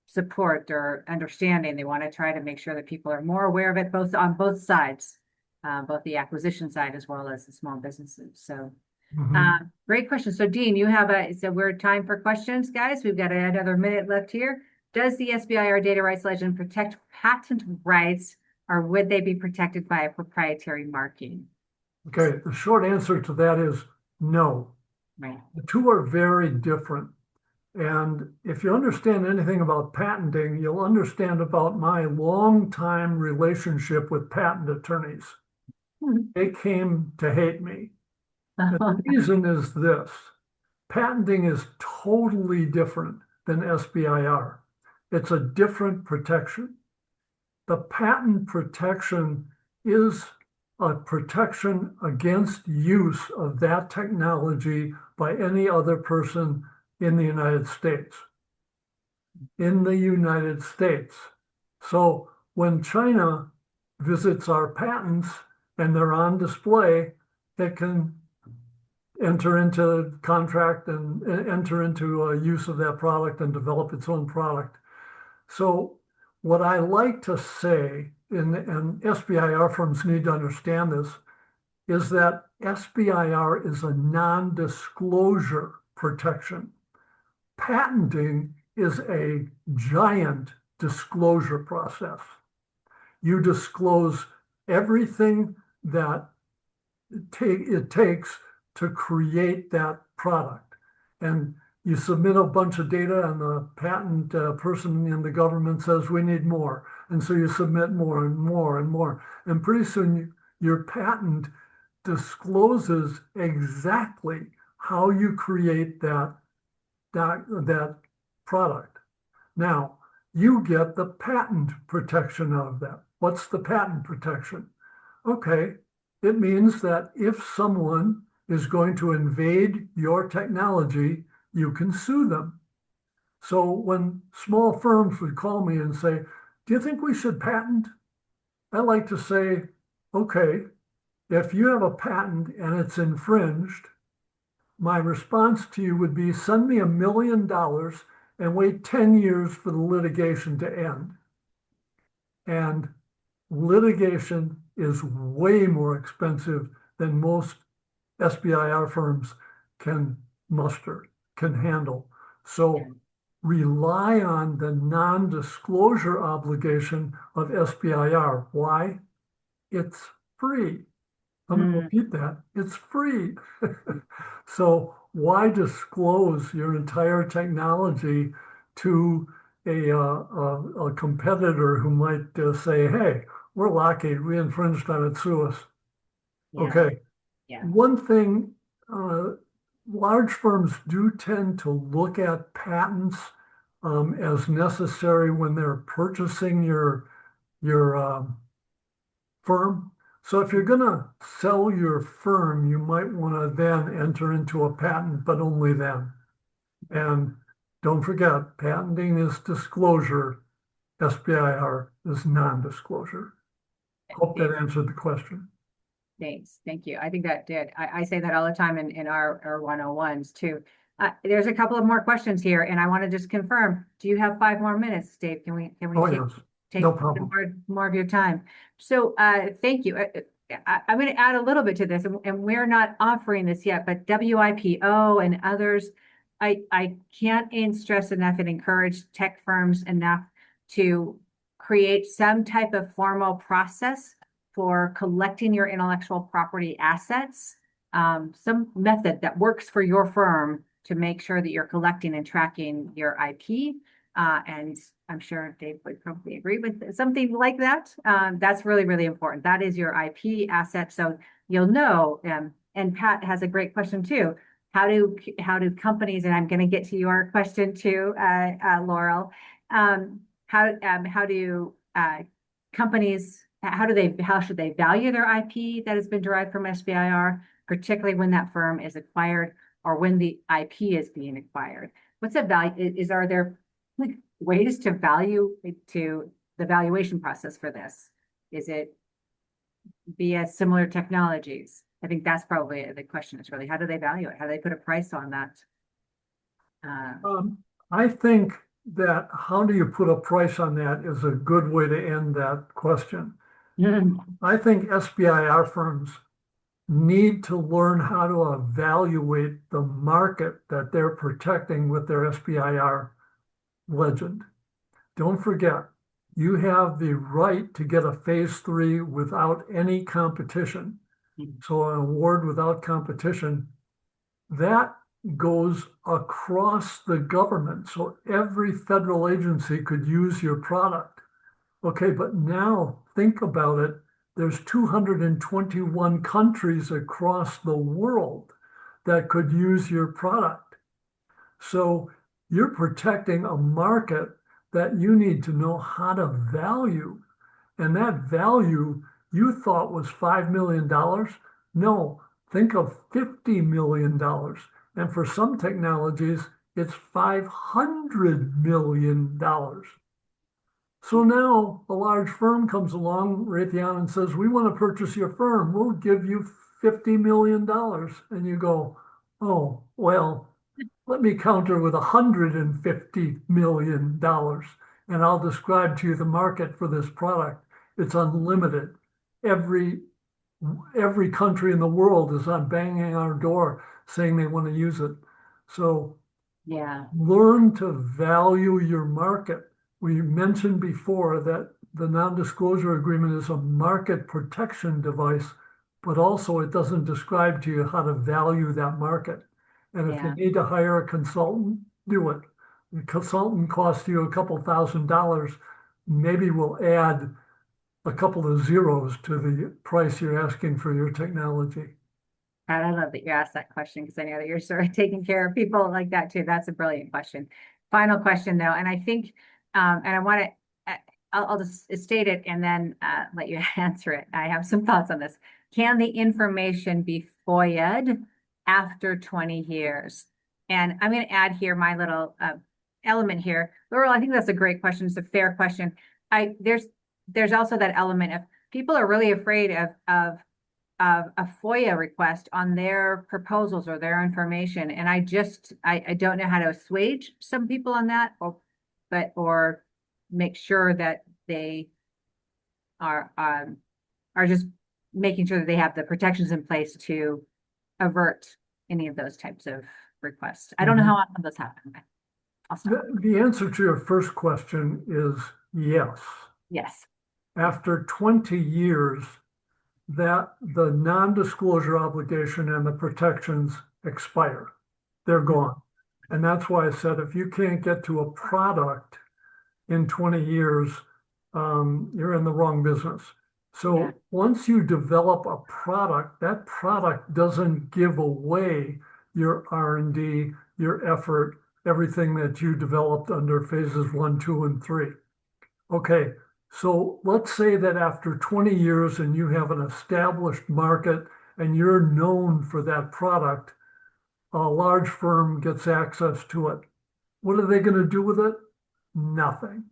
A: support or understanding. They want to try to make sure that people are more aware of it on both sides. both the acquisition side as well as the small businesses. So
B: Mhm.
A: great question. So Dean, so we're time for questions, guys. We've got another minute left here. Does the SBIR data rights legend protect patent rights, or would they be protected by a proprietary marking?
B: Okay, the short answer to that is no.
A: Right.
B: The two are very different. And if you understand anything about patenting, you'll understand about my long-time relationship with patent attorneys. They came to hate me. And the reason is this: patenting is totally different than SBIR. It's a different protection. The patent protection is a protection against use of that technology by any other person in the United States. In the United States. So when China visits our patents and they're on display, it can enter into contract and enter into use of that product and develop its own product. So what I like to say, and SBIR firms need to understand this, is that SBIR is a non-disclosure protection. Patenting is a giant disclosure process. You disclose everything that it takes to create that product. And you submit a bunch of data, and the patent person in the government says, we need more. And so you submit more and more and more. And pretty soon your patent discloses exactly how you create that product. Now, you get the patent protection out of that. What's the patent protection? Okay, it means that if someone is going to invade your technology, you can sue them. So when small firms would call me and say, do you think we should patent? I like to say, okay, if you have a patent and it's infringed, my response to you would be, send me $1 million and wait 10 years for the litigation to end. And litigation is way more expensive than most SBIR firms can muster, can handle. So rely on the non-disclosure obligation of SBIR. Why? It's free. I'm going to repeat that. It's free. So why disclose your entire technology to a competitor who might say, hey, we're Lockheed, we infringed on it, sue us.
A: Yeah.
B: Okay.
A: Yeah.
B: One thing, large firms do tend to look at patents as necessary when they're purchasing your firm. So if you're going to sell your firm, you might want to then enter into a patent, but only then. And don't forget, patenting is disclosure. SBIR is non-disclosure. Hope that answered the question.
A: Thanks. Thank you. I think that did. I say that all the time in our 101s too. There's a couple of more questions here, and I want to just confirm, do you have 5 more minutes, Dave? Can we
B: Oh, yes.
A: take
B: No problem.
A: more of your time? So thank you. I'm going to add a little bit to this, and we're not offering this yet, but WIPO and others, I can't stress enough and encourage tech firms enough to create some type of formal process for collecting your intellectual property assets, some method that works for your firm to make sure that you're collecting and tracking your IP. And I'm sure Dave would probably agree with something like that. That's really, really important. That is your IP asset. So you'll know, and Pat has a great question too. How do companies, and I'm going to get to your question too, Laurel, how do companies, how should they value their IP that has been derived from SBIR, particularly when that firm is acquired or when the IP is being acquired? What's a value? Are there ways to value to the valuation process for this? Is it via similar technologies? I think that's probably the question. Is really, how do they value it? How do they put a price on that?
B: I think that how do you put a price on that is a good way to end that question. I think SBIR firms need to learn how to evaluate the market that they're protecting with their SBIR legend. Don't forget, you have the right to get a phase 3 without any competition. So an award without competition, that goes across the government. So every federal agency could use your product. Okay, but now think about it. There's 221 countries across the world that could use your product. So you're protecting a market that you need to know how to value. And that value you thought was $5 million. No, think of $50 million. And for some technologies, it's $500 million. So now a large firm comes along, Raytheon, and says, we want to purchase your firm. We'll give you $50 million. And you go, oh, well, let me counter with $150 million. And I'll describe to you the market for this product. It's unlimited. Every country in the world is on banging our door saying they want to use it. So
A: Yeah.
B: learn to value your market. We mentioned before that the non-disclosure agreement is a market protection device, but also it doesn't describe to you how to value that market. And if
A: Yeah.
B: you need to hire a consultant, do it. The consultant costs you a couple $1,000. Maybe we'll add a couple of zeros to the price you're asking for your technology.
A: And I love that you asked that question because I know that you're sort of taking care of people like that too. That's a brilliant question. Final question though, and I think, and I want to, I'll just state it and then let you answer it. I have some thoughts on this. Can the information be FOIA'd after 20 years? And I'm going to add here my little element here. Laurel, I think that's a great question. It's a fair question. There's also that element of people are really afraid of a FOIA request on their proposals or their information. And I don't know how to assuage some people on that or make sure that they are just making sure that they have the protections in place to avert any of those types of requests. I don't know how often those happen. I'll stop.
B: The answer to your first question is yes.
A: Yes.
B: After 20 years, that the non-disclosure obligation and the protections expire. They're gone. And that's why I said if you can't get to a product in 20 years, you're in the wrong business. So
A: Yeah.
B: once you develop a product, that product doesn't give away your R&D, your effort, everything that you developed under phases 1, 2, and 3. Okay, so let's say that after 20 years and you have an established market and you're known for that product, a large firm gets access to it. What are they going to do with it? Nothing.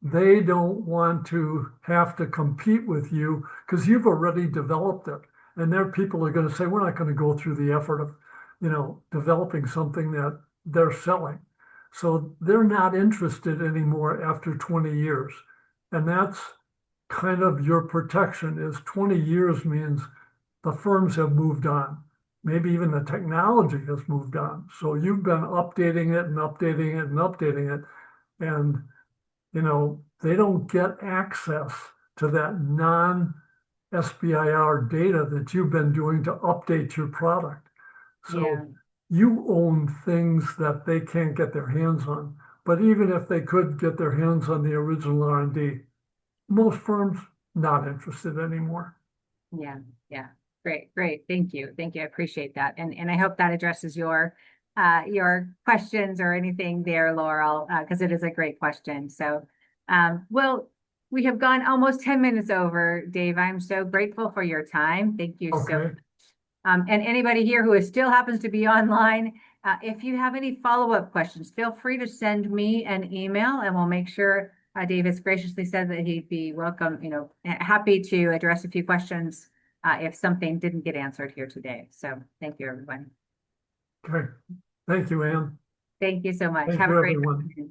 B: They don't want to have to compete with you because you've already developed it. And their people are going to say, we're not going to go through the effort of, developing something that they're selling. So they're not interested anymore after 20 years. And that's kind of your protection is 20 years means the firms have moved on. Maybe even the technology has moved on. So you've been updating it and updating it and updating it. And, they don't get access to that non-SBIR data that you've been doing to update your product. So
A: Yeah.
B: you own things that they can't get their hands on. But even if they could get their hands on the original R&D, most firms not interested anymore.
A: Yeah. Yeah. Great. Thank you. I appreciate that. And I hope that addresses your questions or anything there, Laurel, because it is a great question. So, well, we have gone almost 10 minutes over, Dave. I'm so grateful for your time. Thank you so much. And anybody here who still happens to be online, if you have any follow-up questions, feel free to send me an email and we'll make sure Dave has graciously said that he'd be welcome, happy to address a few questions if something didn't get answered here today. So thank you, everyone.
B: Okay. Thank you, Ann.
A: Thank you so much.
B: Thank
A: Have
B: you,
A: a great
B: everyone.
A: afternoon.